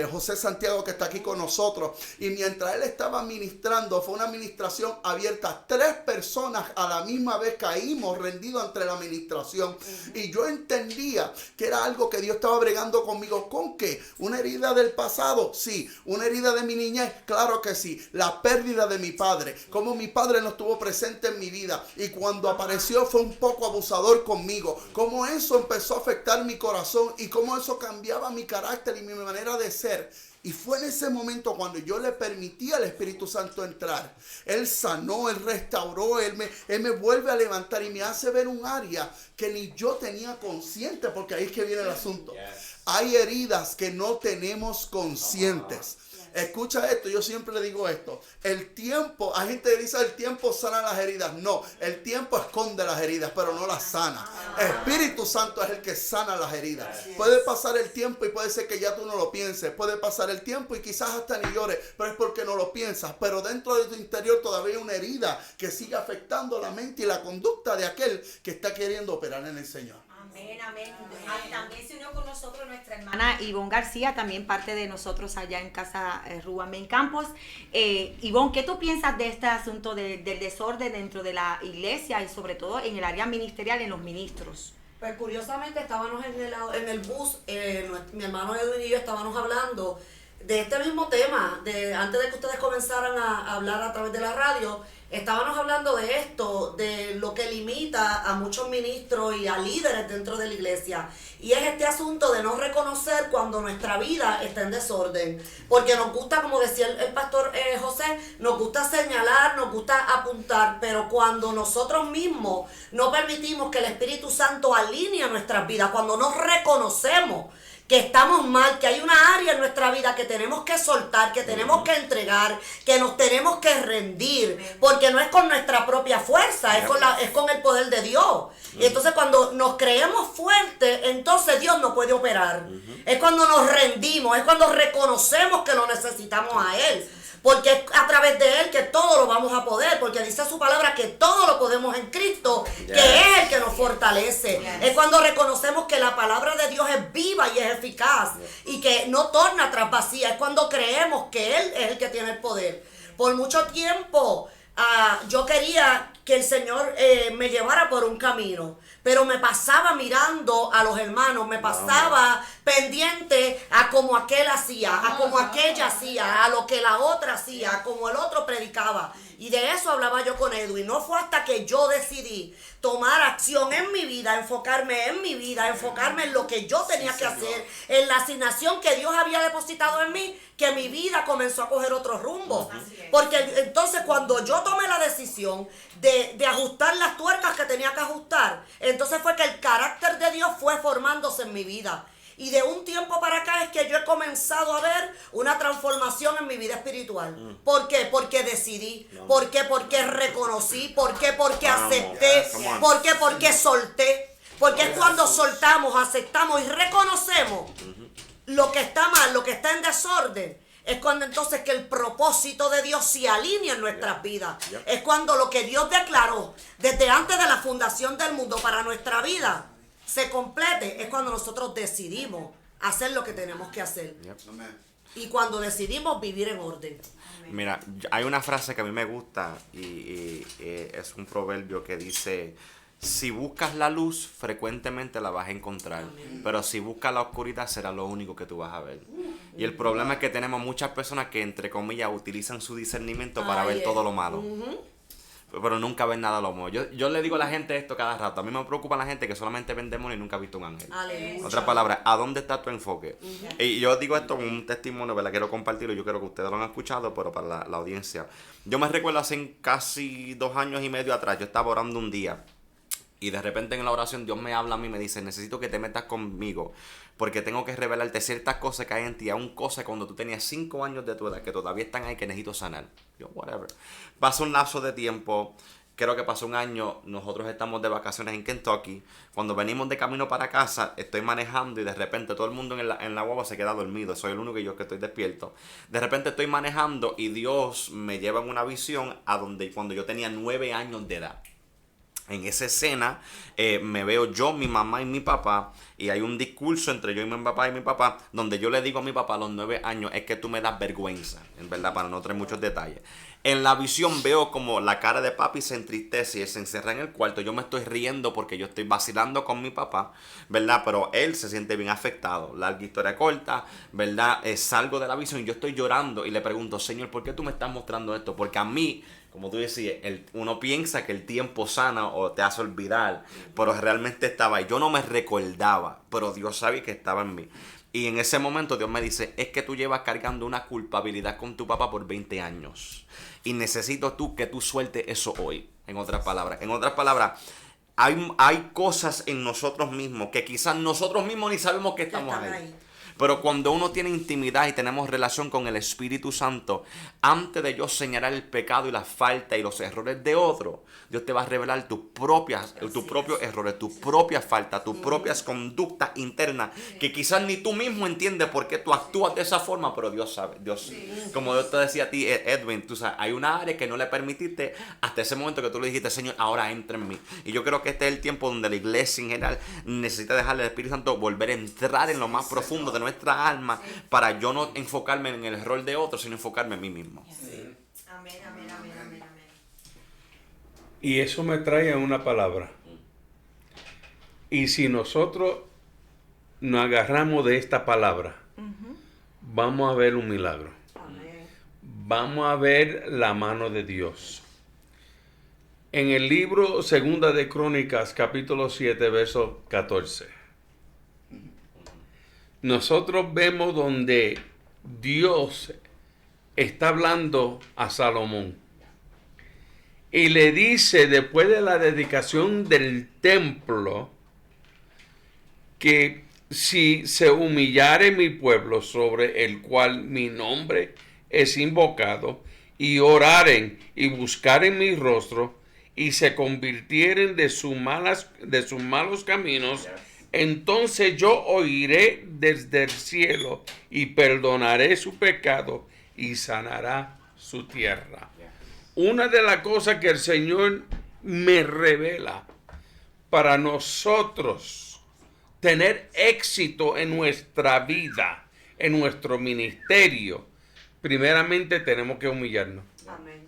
José Santiago, que está aquí con nosotros. Y mientras él estaba ministrando, fue una administración abierta. 3 personas a la misma vez caímos rendidos ante la administración. Y yo entendía que era algo que Dios estaba bregando conmigo. ¿Con qué? ¿Una herida del pasado? Sí. ¿Una herida de mi niñez? Claro que sí. La pérdida de mi padre. Como mi padre no estuvo presente en mi vida. Y cuando apareció fue un poco abusador conmigo. Como eso empezó a afectar mi corazón y cómo eso cambiaba mi carácter y mi manera de ser. Y fue en ese momento cuando yo le permití al Espíritu Santo entrar. Él sanó, Él restauró, Él me vuelve a levantar y me hace ver un área que ni yo tenía consciente, porque ahí es que viene el asunto. Hay heridas que no tenemos conscientes. Escucha esto, yo siempre le digo esto. El tiempo, hay gente que dice el tiempo sana las heridas. No, el tiempo esconde las heridas, pero no las sana. Espíritu Santo es el que sana las heridas. Puede pasar el tiempo y puede ser que ya tú no lo pienses. Puede pasar el tiempo y quizás hasta ni llores, pero es porque no lo piensas. Pero dentro de tu interior todavía hay una herida que sigue afectando la mente y la conducta de aquel que está queriendo operar en el Señor. Amén, amén. También se unió con nosotros nuestra hermana Ivonne García, también parte de nosotros allá en Casa Rúa Main Campus. Ivonne, ¿qué tú piensas de este asunto del desorden dentro de la iglesia y sobre todo en el área ministerial, en los ministros? Pues curiosamente estábamos en el bus, mi hermano Edwin y yo estábamos hablando de este mismo tema, antes de que ustedes comenzaran a hablar a través de la radio. Estábamos hablando de esto, de lo que limita a muchos ministros y a líderes dentro de la iglesia. Y es este asunto de no reconocer cuando nuestra vida está en desorden. Porque nos gusta, como decía el pastor José, nos gusta señalar, nos gusta apuntar, pero cuando nosotros mismos no permitimos que el Espíritu Santo alinee nuestras vidas, cuando no reconocemos que estamos mal, que hay una área en nuestra vida que tenemos que soltar, que tenemos que entregar, que nos tenemos que rendir, porque no es con nuestra propia fuerza, es con el poder de Dios. Y entonces cuando nos creemos fuertes, entonces Dios no puede operar. Es cuando nos rendimos, es cuando reconocemos que lo necesitamos a Él. Porque es a través de Él que todo lo vamos a poder, porque dice su palabra que todo lo podemos en Cristo, que es el que nos fortalece. Es cuando reconocemos que la palabra de Dios es viva y es eficaz y que no torna atrás vacía. Es cuando creemos que Él es el que tiene el poder. Por mucho tiempo yo quería que el Señor me llevara por un camino, pero me pasaba mirando a los hermanos, me pasaba pendiente a como aquel hacía, a como aquella hacía, a lo que la otra hacía, a como el otro predicaba. Y de eso hablaba yo con Edwin. No fue hasta que yo decidí tomar acción en mi vida, enfocarme en mi vida, enfocarme en lo que yo tenía que hacer, en la asignación que Dios había depositado en mí, que mi vida comenzó a coger otro rumbo. Porque entonces cuando yo tomé la decisión de ajustar las tuercas que tenía que ajustar, entonces fue que el carácter de Dios fue formándose en mi vida. Y de un tiempo para acá es que yo he comenzado a ver una transformación en mi vida espiritual. ¿Por qué? Porque decidí. ¿Por qué? Porque reconocí. ¿Por qué? Porque acepté. ¿Por qué? Porque solté. Porque es cuando soltamos, aceptamos y reconocemos lo que está mal, lo que está en desorden. Es cuando entonces que el propósito de Dios se alinea en nuestras vidas. Es cuando lo que Dios declaró desde antes de la fundación del mundo para nuestra vida se complete. Es cuando nosotros decidimos hacer lo que tenemos que hacer. Y cuando decidimos vivir en orden. Mira, hay una frase que a mí me gusta y es un proverbio que dice: si buscas la luz, frecuentemente la vas a encontrar. Pero si buscas la oscuridad, será lo único que tú vas a ver. Y el problema es que tenemos muchas personas que, entre comillas, utilizan su discernimiento para ver todo lo malo. Pero nunca ven nada de lo malo. Yo le digo a la gente esto cada rato. A mí me preocupa la gente que solamente ven demonios y nunca ha visto un ángel. En otras palabras, ¿a dónde está tu enfoque? Y yo digo esto como un testimonio, ¿verdad? Quiero compartirlo. Yo creo que ustedes lo han escuchado, pero para la audiencia. Yo me recuerdo hace casi 2 años y medio atrás. Yo estaba orando un día. Y de repente en la oración Dios me habla a mí y me dice: necesito que te metas conmigo, porque tengo que revelarte ciertas cosas que hay en ti, aún cosas cuando tú tenías 5 años de tu edad, que todavía están ahí, que necesito sanar. Yo, whatever. Pasa un lapso de tiempo, creo que pasó un año, nosotros estamos de vacaciones en Kentucky. Cuando venimos de camino para casa, estoy manejando y de repente todo el mundo en la guagua se queda dormido. Soy el único que estoy despierto. De repente estoy manejando y Dios me lleva en una visión a donde cuando yo tenía 9 años de edad. En esa escena me veo yo, mi mamá y mi papá, y hay un discurso entre yo y mi papá donde yo le digo a mi papá a los 9 años: es que tú me das vergüenza, en verdad, para no traer muchos detalles. En la visión veo como la cara de papi se entristece y él se encerra en el cuarto. Yo me estoy riendo porque yo estoy vacilando con mi papá, ¿verdad? Pero él se siente bien afectado. Larga historia corta, ¿verdad? Salgo de la visión y yo estoy llorando y le pregunto: Señor, ¿por qué tú me estás mostrando esto? Porque a mí, como tú decías, uno piensa que el tiempo sana o te hace olvidar, pero realmente estaba ahí. Yo no me recordaba, pero Dios sabía que estaba en mí. Y en ese momento Dios me dice: es que tú llevas cargando una culpabilidad con tu papá por 20 años. Y necesito que tú sueltes eso hoy. En otras palabras, hay cosas en nosotros mismos que quizás nosotros mismos ni sabemos que estamos ahí. Pero cuando uno tiene intimidad y tenemos relación con el Espíritu Santo, antes de yo señalar el pecado y la falta y los errores de otro, Dios te va a revelar tus propios errores, tus propias faltas, tus propias conductas internas, que quizás ni tú mismo entiendes por qué tú actúas de esa forma, pero Dios sabe. Dios, como yo te decía a ti, Edwin, tú sabes, hay una área que no le permitiste hasta ese momento que tú le dijiste: Señor, ahora entra en mí. Y yo creo que este es el tiempo donde la iglesia en general necesita dejarle al Espíritu Santo volver a entrar en lo más profundo de nuestra alma, para yo no enfocarme en el error de otro, sino enfocarme en mí mismo. Amén, amén, amén, amén, amén. Y eso me trae a una palabra. Y si nosotros nos agarramos de esta palabra, vamos a ver un milagro. Vamos a ver la mano de Dios. En el libro Segunda de Crónicas, capítulo 7, verso 14. Nosotros vemos donde Dios está hablando a Salomón y le dice, después de la dedicación del templo, que si se humillare mi pueblo sobre el cual mi nombre es invocado, y oraren y buscaren mi rostro y se convirtieren de sus malos caminos, entonces yo oiré desde el cielo y perdonaré su pecado y sanará su tierra. Una de las cosas que el Señor me revela para nosotros tener éxito en nuestra vida, en nuestro ministerio, primeramente tenemos que humillarnos. Amén.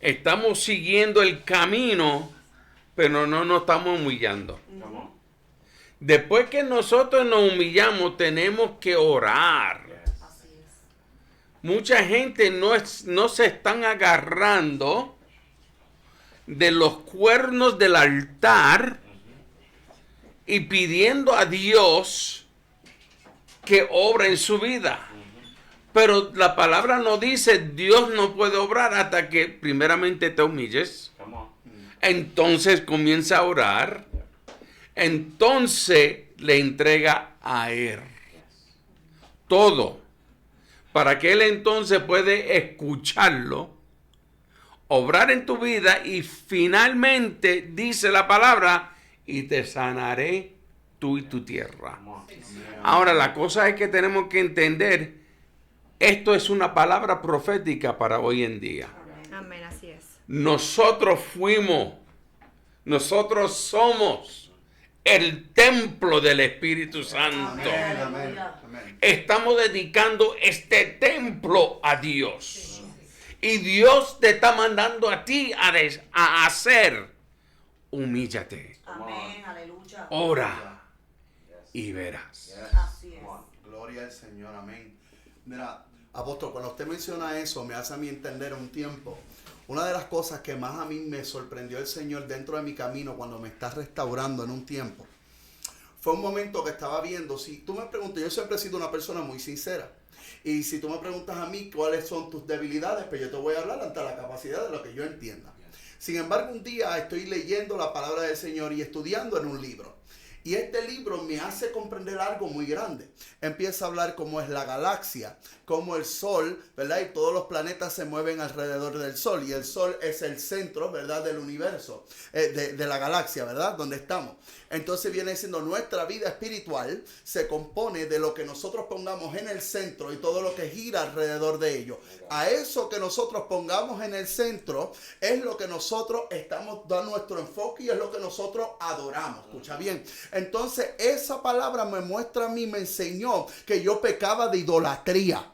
Estamos siguiendo el camino, pero no nos estamos humillando. Después que nosotros nos humillamos, tenemos que orar. Así es. Mucha gente no se están agarrando de los cuernos del altar y pidiendo a Dios que obre en su vida. Pero la palabra nos dice, Dios no puede obrar hasta que primeramente te humilles. Entonces comienza a orar. Entonces le entrega a Él todo, para que Él entonces puede escucharlo, obrar en tu vida y finalmente dice la palabra, y te sanaré tú y tu tierra. Ahora la cosa es que tenemos que entender, esto es una palabra profética para hoy en día. Amén, así es. Nosotros somos el templo del Espíritu Santo. Amén, amén. Estamos dedicando este templo a Dios. Y Dios te está mandando a ti a hacer. Humíllate. Amén, aleluya. Ora y verás. Así es. Gloria al Señor, amén. Mira, apóstol, cuando usted menciona eso, me hace a mí entender un tiempo. Una de las cosas que más a mí me sorprendió el Señor dentro de mi camino cuando me está restaurando en un tiempo, fue un momento que estaba viendo. Si tú me preguntas, yo siempre he sido una persona muy sincera. Y si tú me preguntas a mí cuáles son tus debilidades, pues yo te voy a hablar ante la capacidad de lo que yo entienda. Sin embargo, un día estoy leyendo la palabra del Señor y estudiando en un libro. Y este libro me hace comprender algo muy grande. Empieza a hablar cómo es la galaxia, cómo el Sol, ¿verdad? Y todos los planetas se mueven alrededor del Sol. Y el Sol es el centro, ¿verdad? Del universo, de la galaxia, ¿verdad? Donde estamos. Entonces viene siendo nuestra vida espiritual se compone de lo que nosotros pongamos en el centro y todo lo que gira alrededor de ello. A eso que nosotros pongamos en el centro es lo que nosotros estamos dando nuestro enfoque y es lo que nosotros adoramos. Escucha bien. Entonces esa palabra me muestra a mí, me enseñó que yo pecaba de idolatría.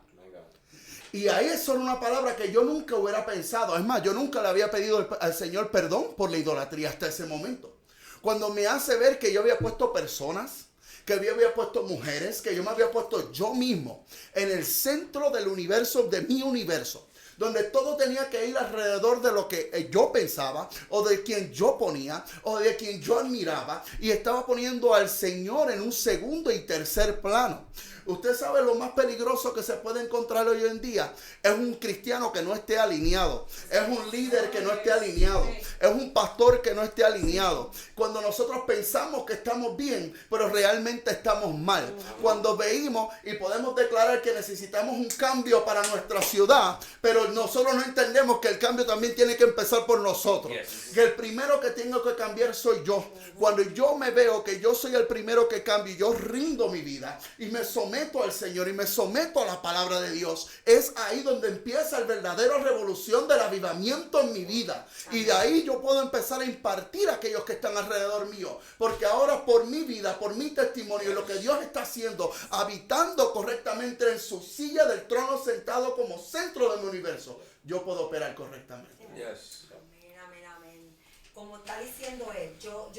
Y ahí eso era una palabra que yo nunca hubiera pensado. Es más, yo nunca le había pedido al Señor perdón por la idolatría hasta ese momento. Cuando me hace ver que yo había puesto personas, que yo había puesto mujeres, que yo me había puesto yo mismo en el centro del universo, de mi universo, donde todo tenía que ir alrededor de lo que yo pensaba, o de quien yo ponía, o de quien yo admiraba, y estaba poniendo al Señor en un segundo y tercer plano. Usted sabe lo más peligroso que se puede encontrar hoy en día. Es un cristiano que no esté alineado. Es un líder que no esté alineado. Es un pastor que no esté alineado. Cuando nosotros pensamos que estamos bien, pero realmente estamos mal. Cuando veímos y podemos declarar que necesitamos un cambio para nuestra ciudad, pero nosotros no entendemos que el cambio también tiene que empezar por nosotros. Que el primero que tengo que cambiar soy yo. Cuando yo me veo que yo soy el primero que cambio, yo rindo mi vida y me someto al Señor y me someto a la palabra de Dios, es ahí donde empieza el verdadero revolución del avivamiento en mi vida. Y de ahí yo puedo empezar a impartir a aquellos que están alrededor mío, porque ahora por mi vida, por mi testimonio y lo que Dios está haciendo, habitando correctamente en su silla del trono, sentado como centro de mi universo, yo puedo operar correctamente. Amén, amén. Como está diciendo él, yo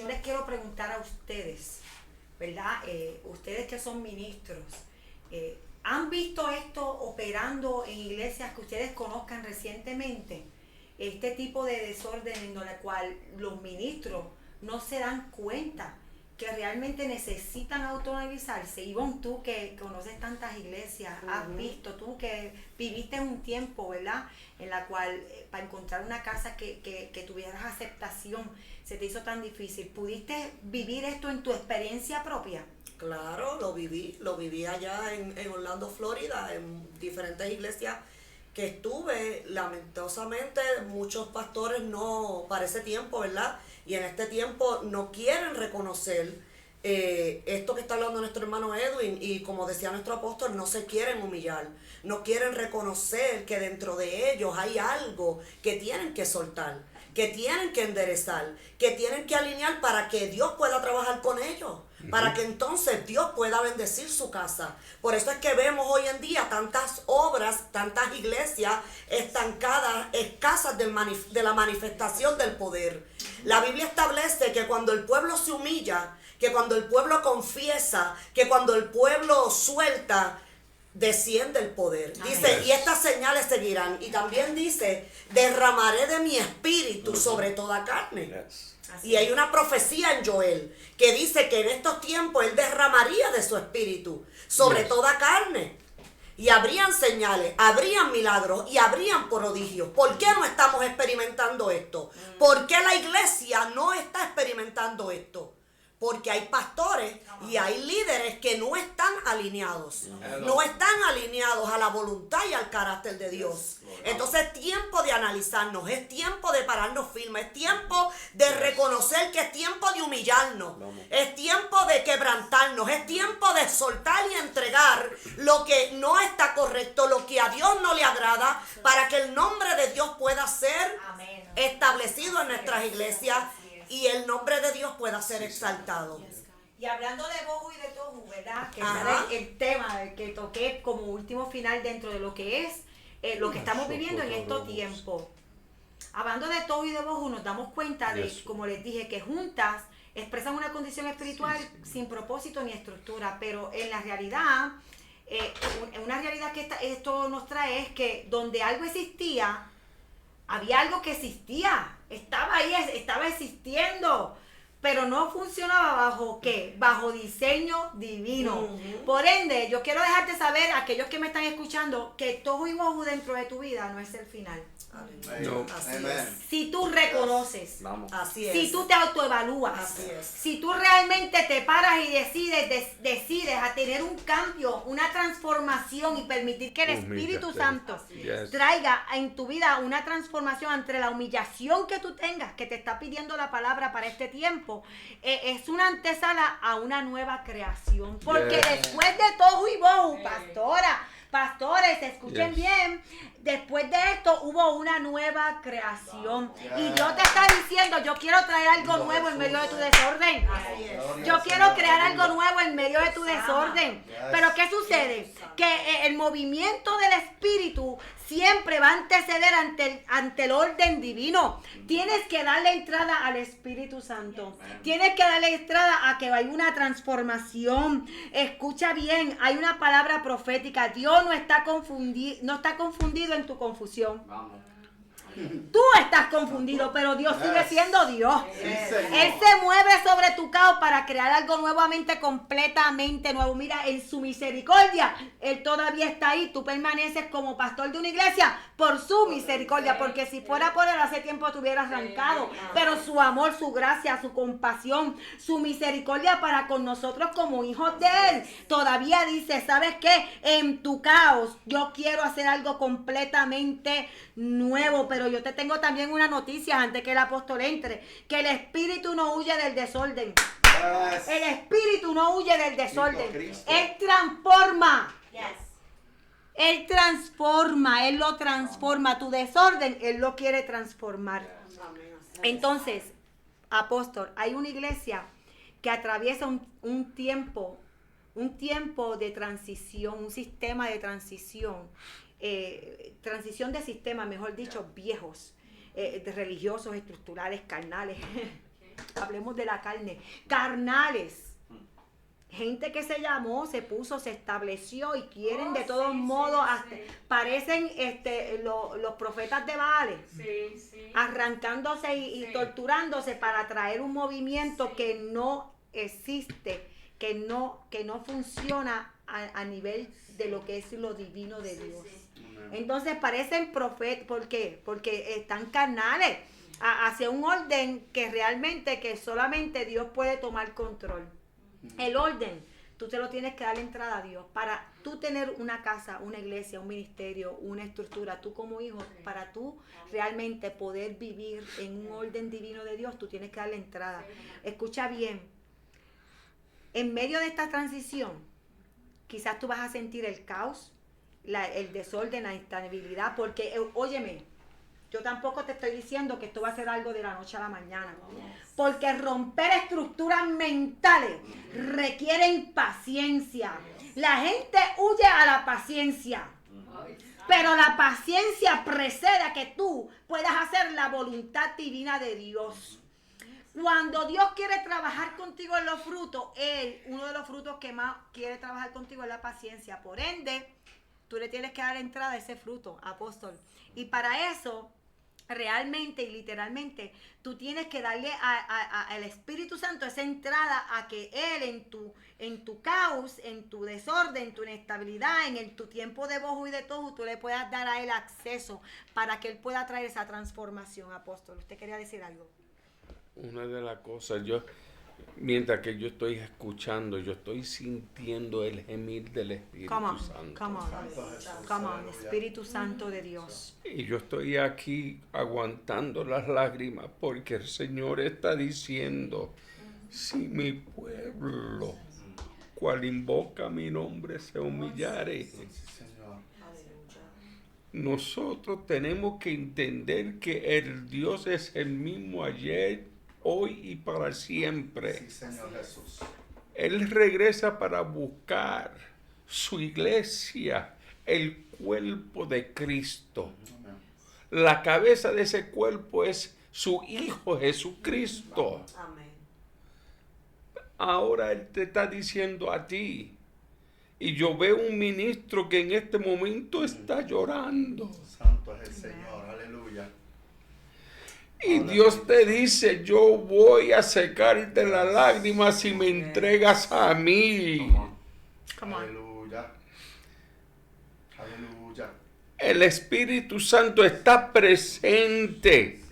les quiero preguntar a ustedes, ¿verdad? Ustedes que son ministros, ¿han visto esto operando en iglesias que ustedes conozcan recientemente? Este tipo de desorden en el cual los ministros no se dan cuenta que realmente necesitan autoanalizarse. Ivonne, tú que conoces tantas iglesias, has visto, tú que viviste un tiempo, ¿verdad? En la cual para encontrar una casa que tuvieras aceptación se te hizo tan difícil. ¿Pudiste vivir esto en tu experiencia propia? Claro, lo viví allá en Orlando, Florida, en diferentes iglesias que estuve. Lamentosamente muchos pastores no, para ese tiempo, ¿verdad? Y en este tiempo no quieren reconocer esto que está hablando nuestro hermano Edwin, y como decía nuestro apóstol, no se quieren humillar, no quieren reconocer que dentro de ellos hay algo que tienen que soltar, que tienen que enderezar, que tienen que alinear para que Dios pueda trabajar con ellos, para que entonces Dios pueda bendecir su casa. Por eso es que vemos hoy en día tantas obras, tantas iglesias estancadas, escasas de la manifestación del poder. La Biblia establece que cuando el pueblo se humilla, que cuando el pueblo confiesa, que cuando el pueblo suelta, desciende el poder. Dice, y estas señales seguirán. Y también dice, derramaré de mi espíritu sobre toda carne. Y hay una profecía en Joel que dice que en estos tiempos Él derramaría de su espíritu sobre toda carne. Y habrían señales, habrían milagros y habrían prodigios. ¿Por qué no estamos experimentando esto? ¿Por qué la iglesia no está experimentando esto? Porque hay pastores y hay líderes que no están alineados. No están alineados a la voluntad y al carácter de Dios. Entonces es tiempo de analizarnos, es tiempo de pararnos firmes, es tiempo de reconocer que es tiempo de humillarnos, es tiempo de quebrantarnos, es tiempo de soltar y entregar lo que no está correcto, lo que a Dios no le agrada, para que el nombre de Dios pueda ser establecido en nuestras iglesias y el nombre de Dios pueda ser exaltado. Y hablando de bohu y de tohu, ¿verdad? Que era el tema que toqué como último final dentro de lo que es lo que estamos viviendo en estos tiempos. Hablando de tohu y de bohu, nos damos cuenta de, como les dije, que juntas expresan una condición espiritual sin propósito ni estructura, pero en la realidad, una realidad que esto nos trae es que donde algo existía, había algo que existía, estaba ahí, estaba existiendo, pero no funcionaba bajo ¿qué? Bajo diseño divino. Por ende, yo quiero dejarte saber, aquellos que me están escuchando, que tohu y bohu dentro de tu vida no es el final. No. Así es. Si tú reconoces, así es. Si tú te autoevalúas, así es. Si tú realmente te paras y decides a tener un cambio, una transformación y permitir que el Espíritu Santo traiga en tu vida una transformación entre la humillación que tú tengas, que te está pidiendo la palabra para este tiempo, es una antesala a una nueva creación. Porque después de tohu y bohu, pastores, escuchen bien, después de esto hubo una nueva creación. Y Dios te está diciendo, yo quiero traer algo nuevo en medio de tu desorden. Yo quiero crear algo nuevo en medio de tu desorden. Pero ¿qué sucede? Que el movimiento del Espíritu siempre va a anteceder ante el orden divino. Tienes que darle entrada al Espíritu Santo. Tienes que darle entrada a que hay una transformación. Escucha bien, hay una palabra profética. Dios no está confundido en tu confusión. Tú estás confundido, pero Dios sigue siendo Dios. Él se mueve sobre tu caos para crear algo nuevamente, completamente nuevo. Mira, en su misericordia, Él todavía está ahí. Tú permaneces como pastor de una iglesia por su misericordia, porque si fuera por Él, hace tiempo te hubieras arrancado. Pero su amor, su gracia, su compasión, su misericordia para con nosotros como hijos de Él, todavía dice, ¿sabes qué? En tu caos, yo quiero hacer algo completamente nuevo. Pero yo te tengo también una noticia antes que el apóstol entre, que el espíritu no huye del desorden. El espíritu no huye del desorden. Él transforma. Él transforma, Él lo transforma. Tu desorden, Él lo quiere transformar. Entonces, apóstol, hay una iglesia que atraviesa un tiempo de transición, un sistema de transición. Transición de sistemas, mejor dicho, viejos, de religiosos, estructurales, carnales. Hablemos de la carne. Carnales. Gente que se llamó, se puso, se estableció y quieren de todos modos, parecen los profetas de Baal, arrancándose y torturándose para traer un movimiento que no existe, que no funciona a nivel de lo que es lo divino de Dios. Entonces parecen profetas. ¿Por qué? Porque están carnales hacia un orden que realmente, que solamente Dios puede tomar control. El orden, tú te lo tienes que dar entrada a Dios. Para tú tener una casa, una iglesia, un ministerio, una estructura, tú como hijo, para tú realmente poder vivir en un orden divino de Dios, tú tienes que darle entrada. Escucha bien, en medio de esta transición, quizás tú vas a sentir el caos, el desorden, la instabilidad, porque, óyeme, Yo tampoco te estoy diciendo que esto va a ser algo de la noche a la mañana. Porque romper estructuras mentales requieren paciencia. La gente huye a la paciencia. Pero la paciencia precede a que tú puedas hacer la voluntad divina de Dios. Cuando Dios quiere trabajar contigo en los frutos, uno de los frutos que más quiere trabajar contigo es la paciencia. Por ende, tú le tienes que dar entrada a ese fruto, apóstol. Y para eso, realmente y literalmente, tú tienes que darle al Espíritu Santo esa entrada a que Él en tu caos, en tu desorden, en tu inestabilidad, en tu tiempo de bojo y de todo, tú le puedas dar a Él acceso para que Él pueda traer esa transformación, apóstol. ¿Usted quería decir algo? Una de las cosas, mientras que yo estoy escuchando, yo estoy sintiendo el gemir del Espíritu Santo. Come on, Espíritu Santo de Dios. Y yo estoy aquí aguantando las lágrimas porque el Señor está diciendo, si mi pueblo, cual invoca mi nombre, se humillare. Nosotros tenemos que entender que el Dios es el mismo ayer, hoy y para siempre. Sí, Señor Jesús. Él regresa para buscar su iglesia, el cuerpo de Cristo. La cabeza de ese cuerpo es su Hijo Jesucristo. Amén. Ahora Él te está diciendo a ti. Y yo veo un ministro que en este momento está llorando. Santo es el Señor, aleluya. Y Dios te dice, yo voy a secarte las lágrimas si me entregas a mí. Aleluya. Aleluya. El Espíritu Santo está presente.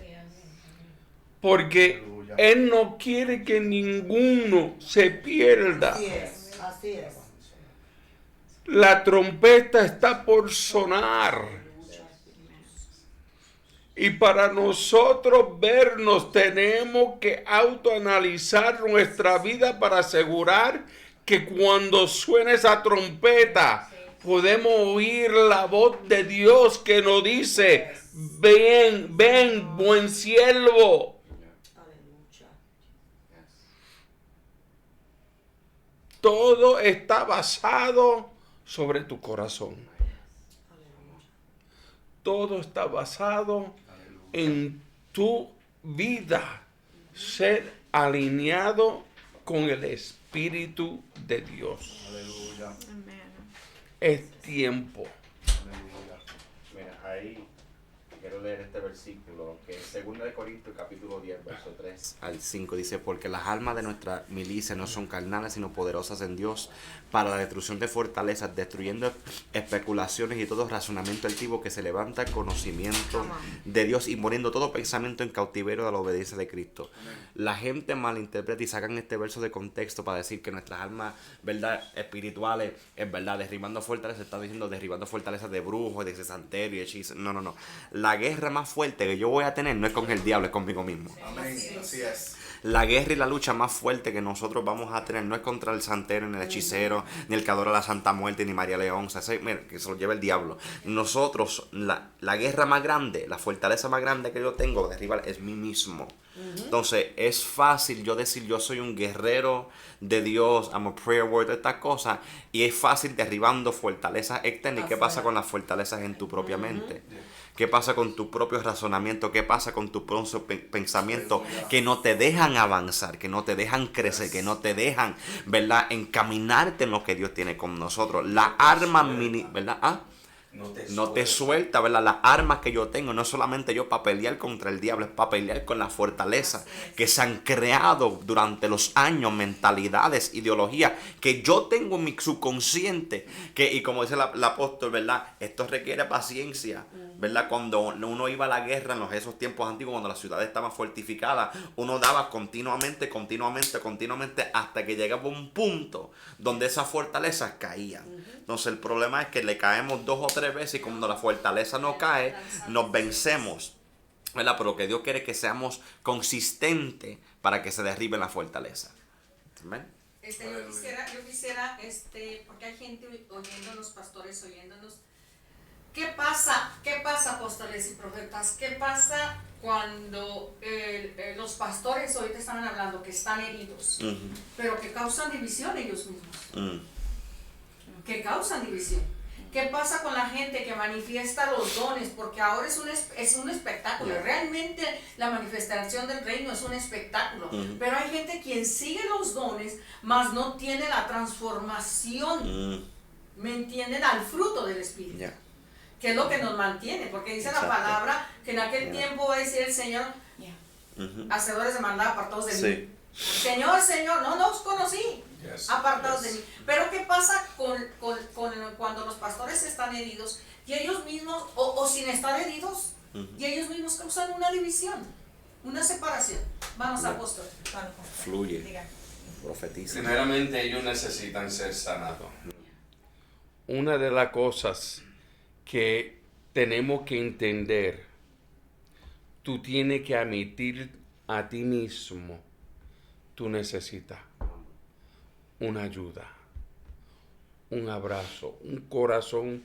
Porque Él no quiere que ninguno se pierda. Así es, así es. La trompeta está por sonar. Y para nosotros vernos tenemos que autoanalizar nuestra vida para asegurar que cuando suene esa trompeta podemos oír la voz de Dios que nos dice, ven, ven, buen siervo. Todo está basado sobre tu corazón. Todo está basado en tu vida, ser alineado con el Espíritu de Dios. Aleluya. Es tiempo. Aleluya. Mira, ahí quiero leer este versículo que es 2 Corintios capítulo 10, verso 3 al 5. Dice, porque las armas de nuestra milicia no son carnales, sino poderosas en Dios para la destrucción de fortalezas, destruyendo especulaciones y todo razonamiento altivo que se levanta al conocimiento de Dios y poniendo todo pensamiento en cautiverio de la obediencia de Cristo. La gente malinterpreta y sacan este verso de contexto para decir que nuestras armas, ¿verdad?, espirituales, es verdad, derribando fortalezas, está diciendo derribando fortalezas de brujos, de santerio y hechizos. No. La guerra más fuerte que yo voy a tener no es con el diablo, es conmigo mismo. Amén. Así es. La guerra y la lucha más fuerte que nosotros vamos a tener no es contra el santero, ni el hechicero, ni el que adora a la Santa Muerte, ni María León. Mira, que se lo lleve el diablo. Nosotros, la guerra más grande, la fortaleza más grande que yo tengo de derribar es mí mismo. Entonces, es fácil yo decir yo soy un guerrero de Dios, I'm a prayer warrior, estas cosas, y es fácil derribando fortalezas externas. ¿Y qué pasa con las fortalezas en tu propia mente? ¿Qué pasa con tu propio razonamiento? ¿Qué pasa con tu propio pensamiento? Que no te dejan avanzar, que no te dejan crecer, que no te dejan, ¿verdad?, encaminarte en lo que Dios tiene con nosotros. La arma mini, ¿verdad? No te suelta, ¿verdad? Las armas que yo tengo no es solamente yo para pelear contra el diablo, es para pelear con las fortalezas que se han creado durante los años, mentalidades, ideologías que yo tengo en mi subconsciente, y como dice el apóstol, ¿verdad?, esto requiere paciencia, ¿verdad? Cuando uno iba a la guerra en esos tiempos antiguos, cuando la ciudad estaba fortificada, uno daba continuamente, hasta que llegaba un punto donde esas fortalezas caían. Entonces el problema es que le caemos 2 o 3 veces y cuando la fortaleza no cae, nos vencemos, ¿verdad? Pero lo que Dios quiere es que seamos consistentes para que se derribe la fortaleza. ¿Amén? Yo quisiera, porque hay gente oyéndonos, pastores oyéndonos, ¿Qué pasa, apóstoles y profetas? ¿Qué pasa cuando los pastores ahorita estaban hablando que están heridos, pero que causan división ellos mismos? Que causan división. ¿Qué pasa con la gente que manifiesta los dones? Porque ahora es un espectáculo. Realmente la manifestación del reino es un espectáculo. Pero hay gente quien sigue los dones, mas no tiene la transformación. ¿Me entienden? Al fruto del Espíritu. Que es lo que nos mantiene. Porque dice la palabra que en aquel tiempo va a decir el Señor, hacedores de maldad, apartados de mí. Señor, Señor, no os conocí. Apartados de mí. Pero ¿qué pasa cuando los pastores están heridos y ellos mismos, o sin estar heridos, y ellos mismos causan una división, una separación? Vamos, apóstol. Fluye. Profetiza. Primeramente, ellos necesitan ser sanados. Una de las cosas que tenemos que entender, tú tienes que admitir a ti mismo, tú necesitas una ayuda, un abrazo, un corazón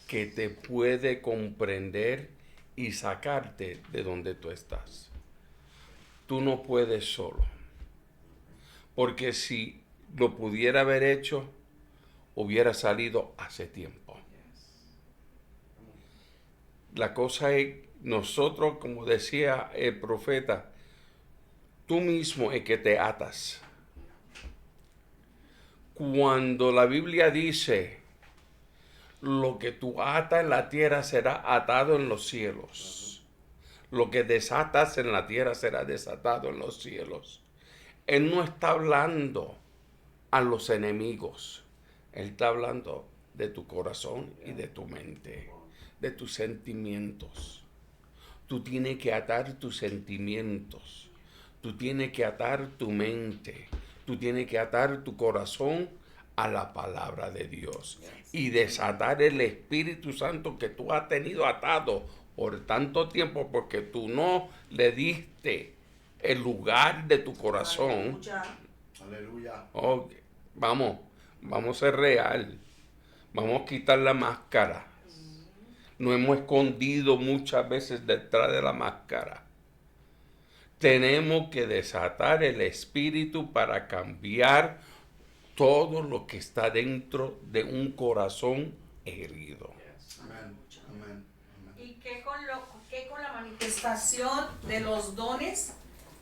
que te puede comprender y sacarte de donde tú estás. Tú no puedes solo, porque si lo pudiera haber hecho, hubiera salido hace tiempo. La cosa es, nosotros, como decía el profeta, tú mismo es que te atas. Cuando la Biblia dice, lo que tú atas en la tierra será atado en los cielos. Lo que desatas en la tierra será desatado en los cielos. Él no está hablando a los enemigos. Él está hablando de tu corazón y de tu mente, de tus sentimientos. Tú tienes que atar tus sentimientos. Tú tienes que atar tu mente. Tú tienes que atar tu corazón a la palabra de Dios y desatar el Espíritu Santo que tú has tenido atado por tanto tiempo porque tú no le diste el lugar de tu corazón. Aleluya. Okay. Vamos a ser real. Vamos a quitar la máscara. Nos hemos escondido muchas veces detrás de la máscara. Tenemos que desatar el Espíritu para cambiar todo lo que está dentro de un corazón herido. ¿Y qué con la manifestación de los dones?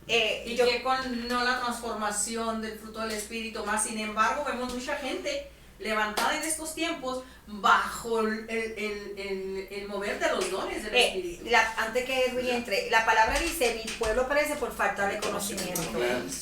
¿Y qué con no la transformación del fruto del Espíritu? Más sin embargo, vemos mucha gente levantada en estos tiempos bajo el mover de los dones del Espíritu. Antes que Edwin entre, la palabra dice, mi pueblo perece por falta de conocimiento.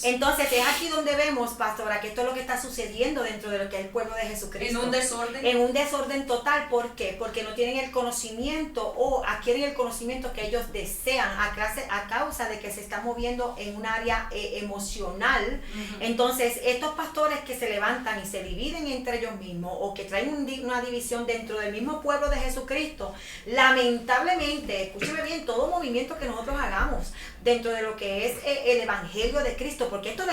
Entonces es aquí donde vemos, pastora, que esto es lo que está sucediendo dentro de lo que es el pueblo de Jesucristo. En un desorden. En un desorden total. ¿Por qué? Porque no tienen el conocimiento o adquieren el conocimiento que ellos desean a causa de que se está moviendo en un área emocional. Entonces estos pastores que se levantan y se dividen entre ellos mismos o que traen una división dentro del mismo pueblo de Jesucristo, lamentablemente, escúcheme bien, todo movimiento que nosotros hagamos dentro de lo que es el evangelio de Cristo, porque esto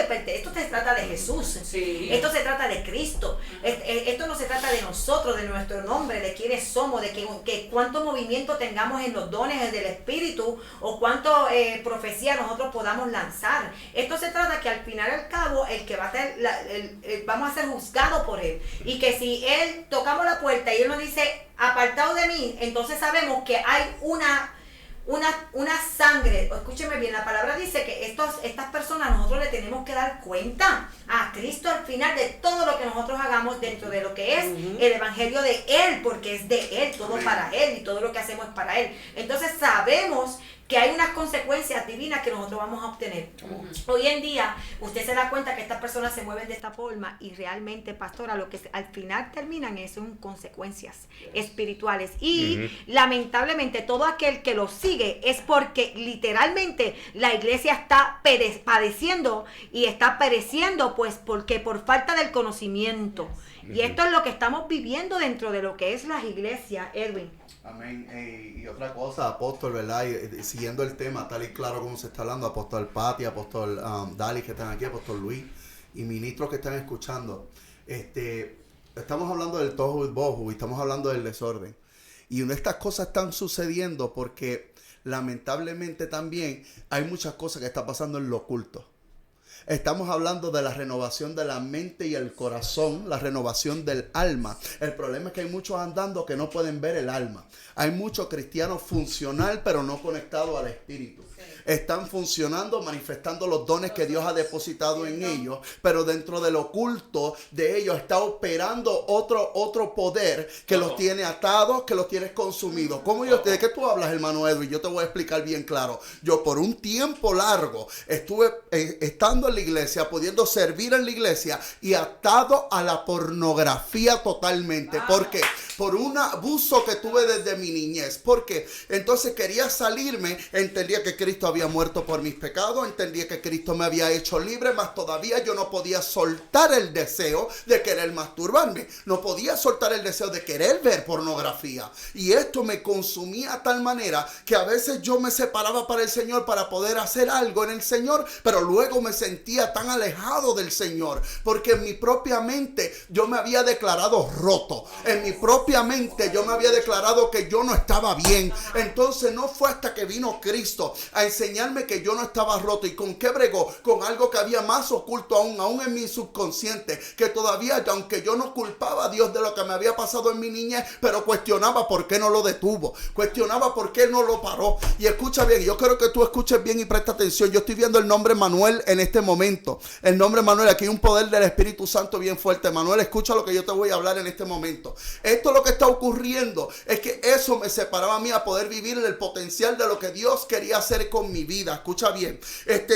se trata de Jesús, esto se trata de Cristo, esto no se trata de nosotros, de nuestro nombre, de quiénes somos, de que cuánto movimiento tengamos en los dones del Espíritu o cuánto profecía nosotros podamos lanzar. Esto se trata que al final y al cabo el que va a ser vamos a ser juzgados por él, y que si él tocamos la puerta y él nos dice apartado de mí, entonces sabemos que hay una sangre. Escúcheme bien, la palabra dice que estas personas nosotros le tenemos que dar cuenta a Cristo al final de todo lo que nosotros hagamos dentro de lo que es el evangelio de Él, porque es de Él, todo para Él y todo lo que hacemos es para Él. Entonces sabemos que hay unas consecuencias divinas que nosotros vamos a obtener. Hoy en día, usted se da cuenta que estas personas se mueven de esta forma y realmente, pastora, lo que al final terminan son consecuencias espirituales. Y lamentablemente todo aquel que lo sigue es porque literalmente la iglesia está padeciendo y está pereciendo, pues porque por falta del conocimiento. Y esto es lo que estamos viviendo dentro de lo que es las iglesias, Edwin. Amén. Y otra cosa, apóstol, ¿verdad? Y siguiendo el tema, tal y claro como se está hablando, apóstol Pati, apóstol Dali, que están aquí, apóstol Luis, y ministros que están escuchando. Estamos hablando del tohu y bohu, y estamos hablando del desorden. Y estas cosas están sucediendo porque lamentablemente también hay muchas cosas que están pasando en lo oculto. Estamos hablando de la renovación de la mente y el corazón, la renovación del alma. El problema es que hay muchos andando que no pueden ver el alma. Hay muchos cristianos funcional pero no conectados al espíritu. Están funcionando, manifestando los dones que Dios ha depositado en ellos, pero dentro del oculto de ellos está operando otro poder que los tiene atados, que los tiene consumidos. ¿De qué tú hablas, hermano Edwin? Yo te voy a explicar bien claro. Yo por un tiempo largo estuve estando en la iglesia, pudiendo servir en la iglesia y atado a la pornografía totalmente. ¿Por qué? Por un abuso que tuve desde mi niñez. Porque entonces quería salirme, entendía que Cristo había muerto por mis pecados, entendía que Cristo me había hecho libre, mas todavía yo no podía soltar el deseo de querer masturbarme, no podía soltar el deseo de querer ver pornografía, y esto me consumía a tal manera que a veces yo me separaba para el Señor para poder hacer algo en el Señor, pero luego me sentía tan alejado del Señor, porque en mi propia mente yo me había declarado roto, en mi propia mente yo me había declarado que yo no estaba bien. Entonces no fue hasta que vino Cristo a enseñarme que yo no estaba roto. ¿Y con qué bregó? Con algo que había más oculto aún en mi subconsciente, que todavía, aunque yo no culpaba a Dios de lo que me había pasado en mi niñez, pero cuestionaba por qué no lo detuvo, cuestionaba por qué no lo paró. Y escucha bien, yo quiero que tú escuches bien y presta atención. Yo estoy viendo el nombre Manuel en este momento, el nombre Manuel. Aquí hay un poder del Espíritu Santo bien fuerte. Manuel, escucha lo que yo te voy a hablar en este momento. Esto lo que está ocurriendo es que eso me separaba a mí a poder vivir el potencial de lo que Dios quería hacer con mi vida. Escucha bien,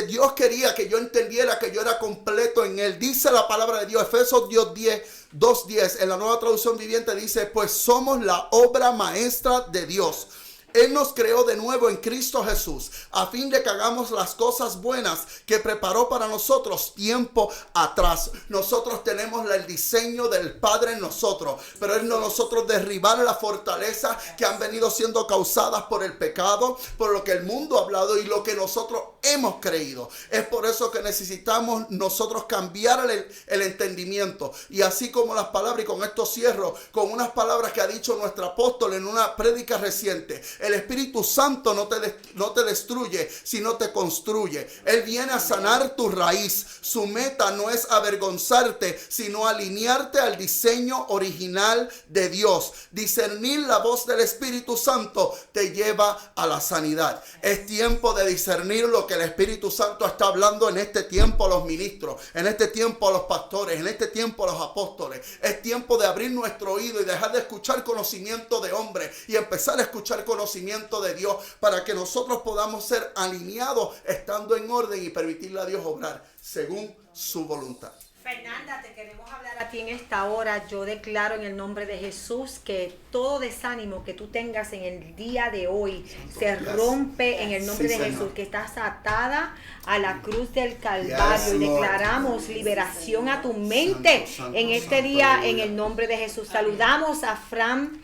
Dios quería que yo entendiera que yo era completo en Él. Dice la palabra de Dios, Efesios 2:10, en la Nueva Traducción Viviente dice, pues somos la obra maestra de Dios. Él nos creó de nuevo en Cristo Jesús a fin de que hagamos las cosas buenas que preparó para nosotros tiempo atrás. Nosotros tenemos el diseño del Padre en nosotros, pero es nosotros derribar la fortaleza que han venido siendo causadas por el pecado, por lo que el mundo ha hablado y lo que nosotros hemos creído. Es por eso que necesitamos nosotros cambiar el entendimiento. Y así como las palabras, y con esto cierro, con unas palabras que ha dicho nuestro apóstol en una prédica reciente. El Espíritu Santo no te destruye, sino te construye. Él viene a sanar tu raíz. Su meta no es avergonzarte, sino alinearte al diseño original de Dios. Discernir la voz del Espíritu Santo te lleva a la sanidad. Es tiempo de discernir lo que el Espíritu Santo está hablando en este tiempo a los ministros, en este tiempo a los pastores, en este tiempo a los apóstoles. Es tiempo de abrir nuestro oído y dejar de escuchar conocimiento de hombre y empezar a escuchar conocimiento de Dios, para que nosotros podamos ser alineados, estando en orden y permitirle a Dios obrar según su voluntad. Fernanda, te queremos hablar a ti en esta hora. Yo declaro en el nombre de Jesús que todo desánimo que tú tengas en el día de hoy se rompe en el nombre de Jesús, que estás atada a la cruz del Calvario, y declaramos liberación a tu mente en este día en el nombre de Jesús. Saludamos a Fran.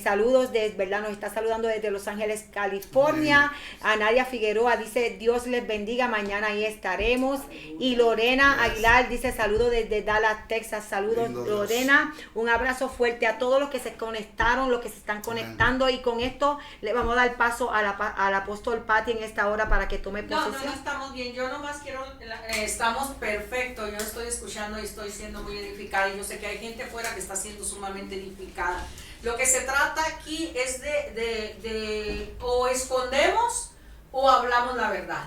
Saludos ¿verdad? Nos está saludando desde Los Ángeles, California. A Nadia Figueroa dice Dios les bendiga, mañana ahí estaremos. Y Lorena Aguilar dice saludos desde Dallas, Texas. Saludos Lorena, un abrazo fuerte a todos los que se conectaron, los que se están conectando. Y con esto le vamos a dar paso al apóstol Pati en esta hora para que tome posesión. No estamos bien, yo nomás quiero, estamos perfectos. Yo estoy escuchando y estoy siendo muy edificada, y yo sé que hay gente afuera que está siendo sumamente edificada. Lo que se trata aquí es de o escondemos o hablamos la verdad.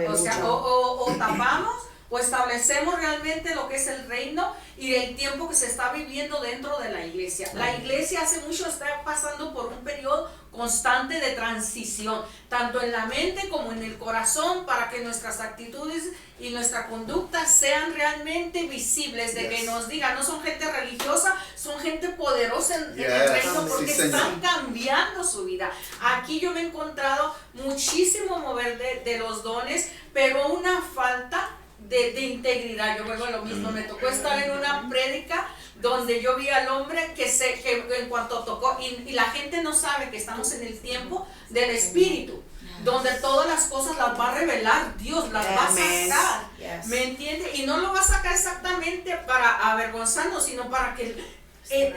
O sea, o tapamos o establecemos realmente lo que es el reino y el tiempo que se está viviendo dentro de la iglesia. La iglesia hace mucho está pasando por un periodo constante de transición, tanto en la mente como en el corazón, para que nuestras actitudes y nuestra conducta sean realmente visibles, de que nos digan, no son gente religiosa, son gente poderosa en el reino, porque están cambiando su vida. Aquí yo me he encontrado muchísimo mover de los dones, pero una falta de integridad. Yo vuelvo a lo mismo, me tocó estar en una prédica donde yo vi al hombre que en cuanto tocó, y la gente no sabe que estamos en el tiempo del Espíritu, donde todas las cosas las va a revelar Dios, las va a sacar, ¿me entiende? Y no lo va a sacar exactamente para avergonzarnos, sino para que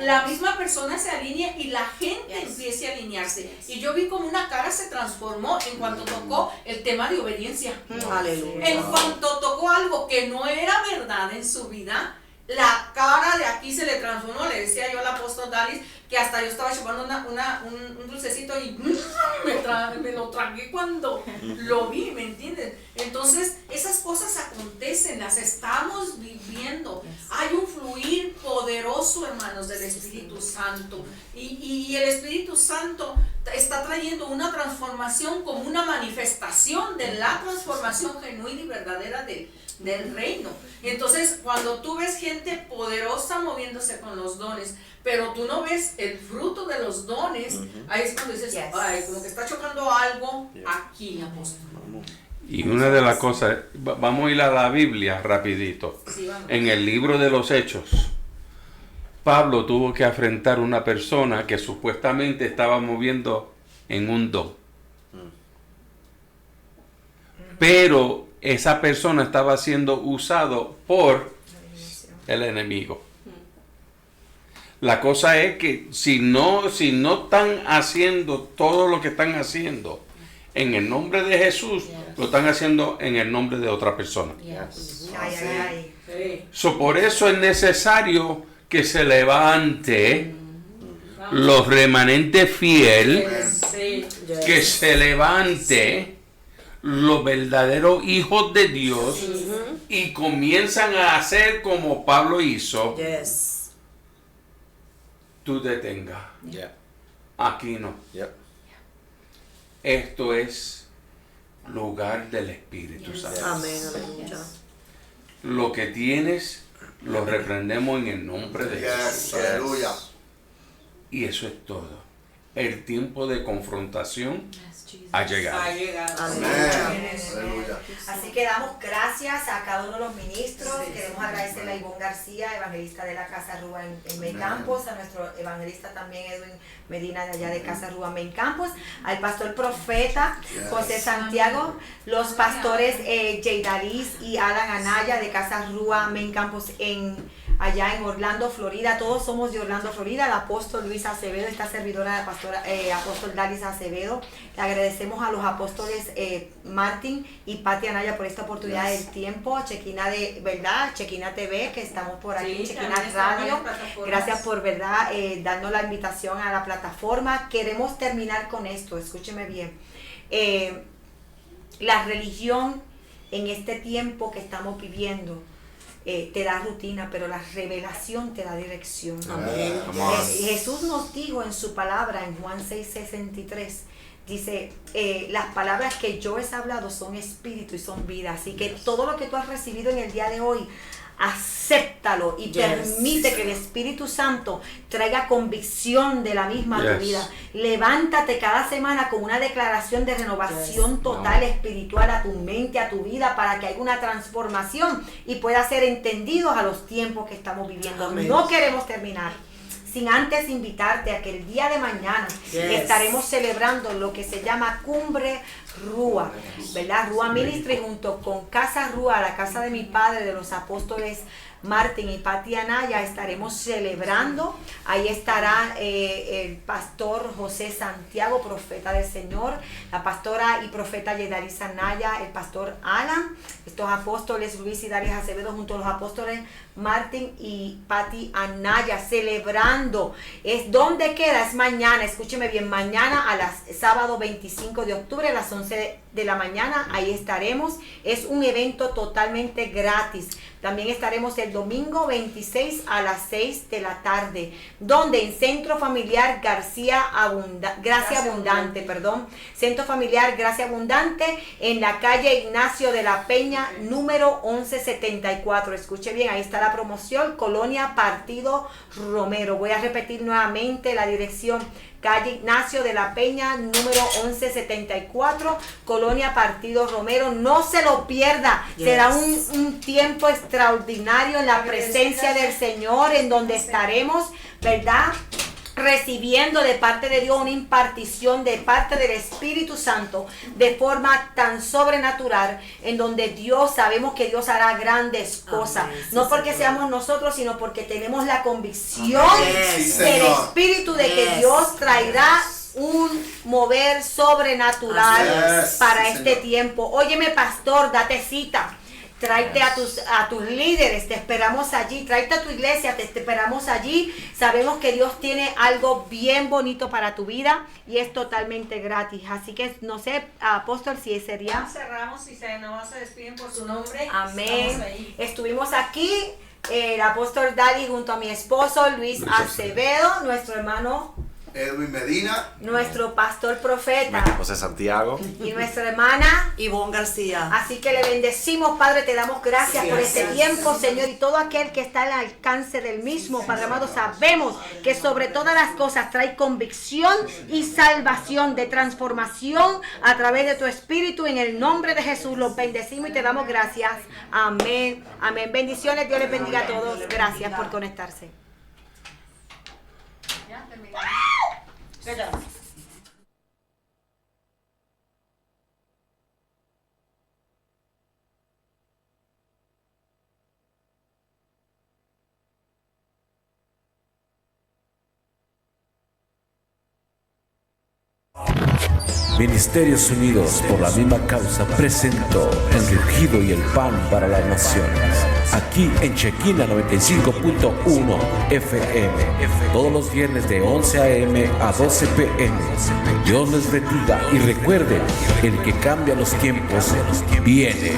la misma persona se alinee y la gente empiece a alinearse. Y yo vi como una cara se transformó en cuanto tocó el tema de obediencia. Aleluya. En cuanto tocó algo que no era verdad en su vida, la cara de aquí se le transformó. Le decía yo al apóstol Dalis que hasta yo estaba chupando un dulcecito y me lo tragué cuando lo vi, ¿me entiendes? Entonces esas cosas acontecen, las estamos viviendo. Hay un fluir poderoso, hermanos, del Espíritu Santo, y el Espíritu Santo está trayendo una transformación como una manifestación de la transformación genuina y verdadera del reino. Entonces, cuando tú ves gente poderosa moviéndose con los dones, pero tú no ves el fruto de los dones, ahí es cuando dices, ay, como que está chocando algo aquí, apóstol. Y una de las cosas, vamos a ir a la Biblia rapidito. Sí, vamos. En el libro de los Hechos, Pablo tuvo que afrontar una persona que supuestamente estaba moviendo en un don. Pero esa persona estaba siendo usado por el enemigo. La cosa es que si no están haciendo todo lo que están haciendo en el nombre de Jesús, lo están haciendo en el nombre de otra persona. Por eso es necesario que se levante los remanentes fieles, que se levante los verdaderos hijos de Dios y comienzan a hacer como Pablo hizo. Tú detengas. Aquí no. Esto es lugar del Espíritu Santo. Amén, aleluya. Lo que tienes, lo reprendemos en el nombre de Jesús. Aleluya. Y eso es todo. El tiempo de confrontación ha llegado. Aleluya. Así que damos gracias a cada uno de los ministros. Queremos agradecerle a Ivonne García, evangelista de la Casa Rúa en Main Campus, a nuestro evangelista también Edwin Medina de allá de Casa Rúa Main Campus, al pastor profeta José Santiago, los pastores Jaydalis y Alan Anaya de Casa Rúa Main Campus allá en Orlando, Florida. Todos somos de Orlando, Florida. El apóstol Luis Acevedo, esta servidora de pastora, apóstol Dalis Acevedo. Le agradecemos a los apóstoles Martín y Pati Anaya por esta oportunidad del tiempo. Chequina de verdad, Chequina TV, que estamos por aquí, Chequina Radio. Gracias por verdad darnos la invitación a la plataforma. Queremos terminar con esto, escúcheme bien. La religión en este tiempo que estamos viviendo te da rutina, pero la revelación te da dirección. Amén. Jesús nos dijo en su palabra en Juan 6:63, dice, las palabras que yo he hablado son espíritu y son vida. Así que todo lo que tú has recibido en el día de hoy, acéptalo y permite que el Espíritu Santo traiga convicción de la misma a tu vida. Levántate cada semana con una declaración de renovación total espiritual a tu mente, a tu vida, para que haya una transformación y pueda ser entendidos a los tiempos que estamos viviendo. No queremos terminar sin antes invitarte a que el día de mañana estaremos celebrando lo que se llama Cumbre Rúa, ¿verdad? Rúa Ministry junto con Casa Rúa, la casa de mi padre, de los apóstoles Martín y Pati Anaya, estaremos celebrando. Ahí estará el pastor José Santiago, profeta del Señor, la pastora y profeta Yedalis Anaya, el pastor Alan, estos apóstoles Luis y Dalis Acevedo junto a los apóstoles Martín y Pati Anaya, celebrando. Es donde queda, es mañana, escúcheme bien, mañana sábado 25 de octubre a las 11 de la mañana, ahí estaremos. Es un evento totalmente gratis. También estaremos el domingo 26 a las 6 de la tarde, donde en Centro Familiar Gracia Abundante, Centro Familiar Gracia Abundante, en la calle Ignacio de la Peña, número 1174. Escuche bien, ahí está la promoción, Colonia Partido Romero. Voy a repetir nuevamente la dirección: calle Ignacio de la Peña, número 1174, Colonia Partido Romero. No se lo pierda. Será un tiempo extraordinario en la presencia del Señor, en donde estaremos, ¿verdad?, recibiendo de parte de Dios una impartición de parte del Espíritu Santo de forma tan sobrenatural, en donde Dios, sabemos que Dios hará grandes cosas. Amén, sí, No porque Señor. seamos nosotros, sino porque tenemos la convicción Yes, del Señor. Espíritu de que Yes. Dios traerá un mover sobrenatural Así es. para Sí, este Señor. tiempo. Óyeme, pastor, date cita. Tráete a tus líderes, te esperamos allí. Tráete a tu iglesia, te esperamos allí. Sabemos que Dios tiene algo bien bonito para tu vida y es totalmente gratis. Así que no sé, apóstol, si sería. Cerramos y nomás se despiden por su nombre. Amén. Estamos ahí. Estuvimos aquí, el apóstol Dali junto a mi esposo Luis Acevedo, nuestro hermano, Edwin Medina. nuestro pastor profeta José Santiago. y nuestra hermana. Ivonne García. Así que le bendecimos, Padre, te damos gracias por este Gracias. tiempo, Señor, y todo aquel que está al alcance del mismo, Padre amado, sabemos que sobre todas las cosas trae convicción y salvación, de transformación a través de tu Espíritu. En el nombre de Jesús los bendecimos y te damos gracias. Amén. Amén. Bendiciones, Dios les bendiga a todos. Gracias por conectarse. Ministerios Unidos por la misma causa presentó el rugido y el pan para las naciones. Aquí en Chequina 95.1 FM. Todos los viernes de 11 a.m. a 12 p.m. Dios les bendiga y recuerden, el que cambia los tiempos viene.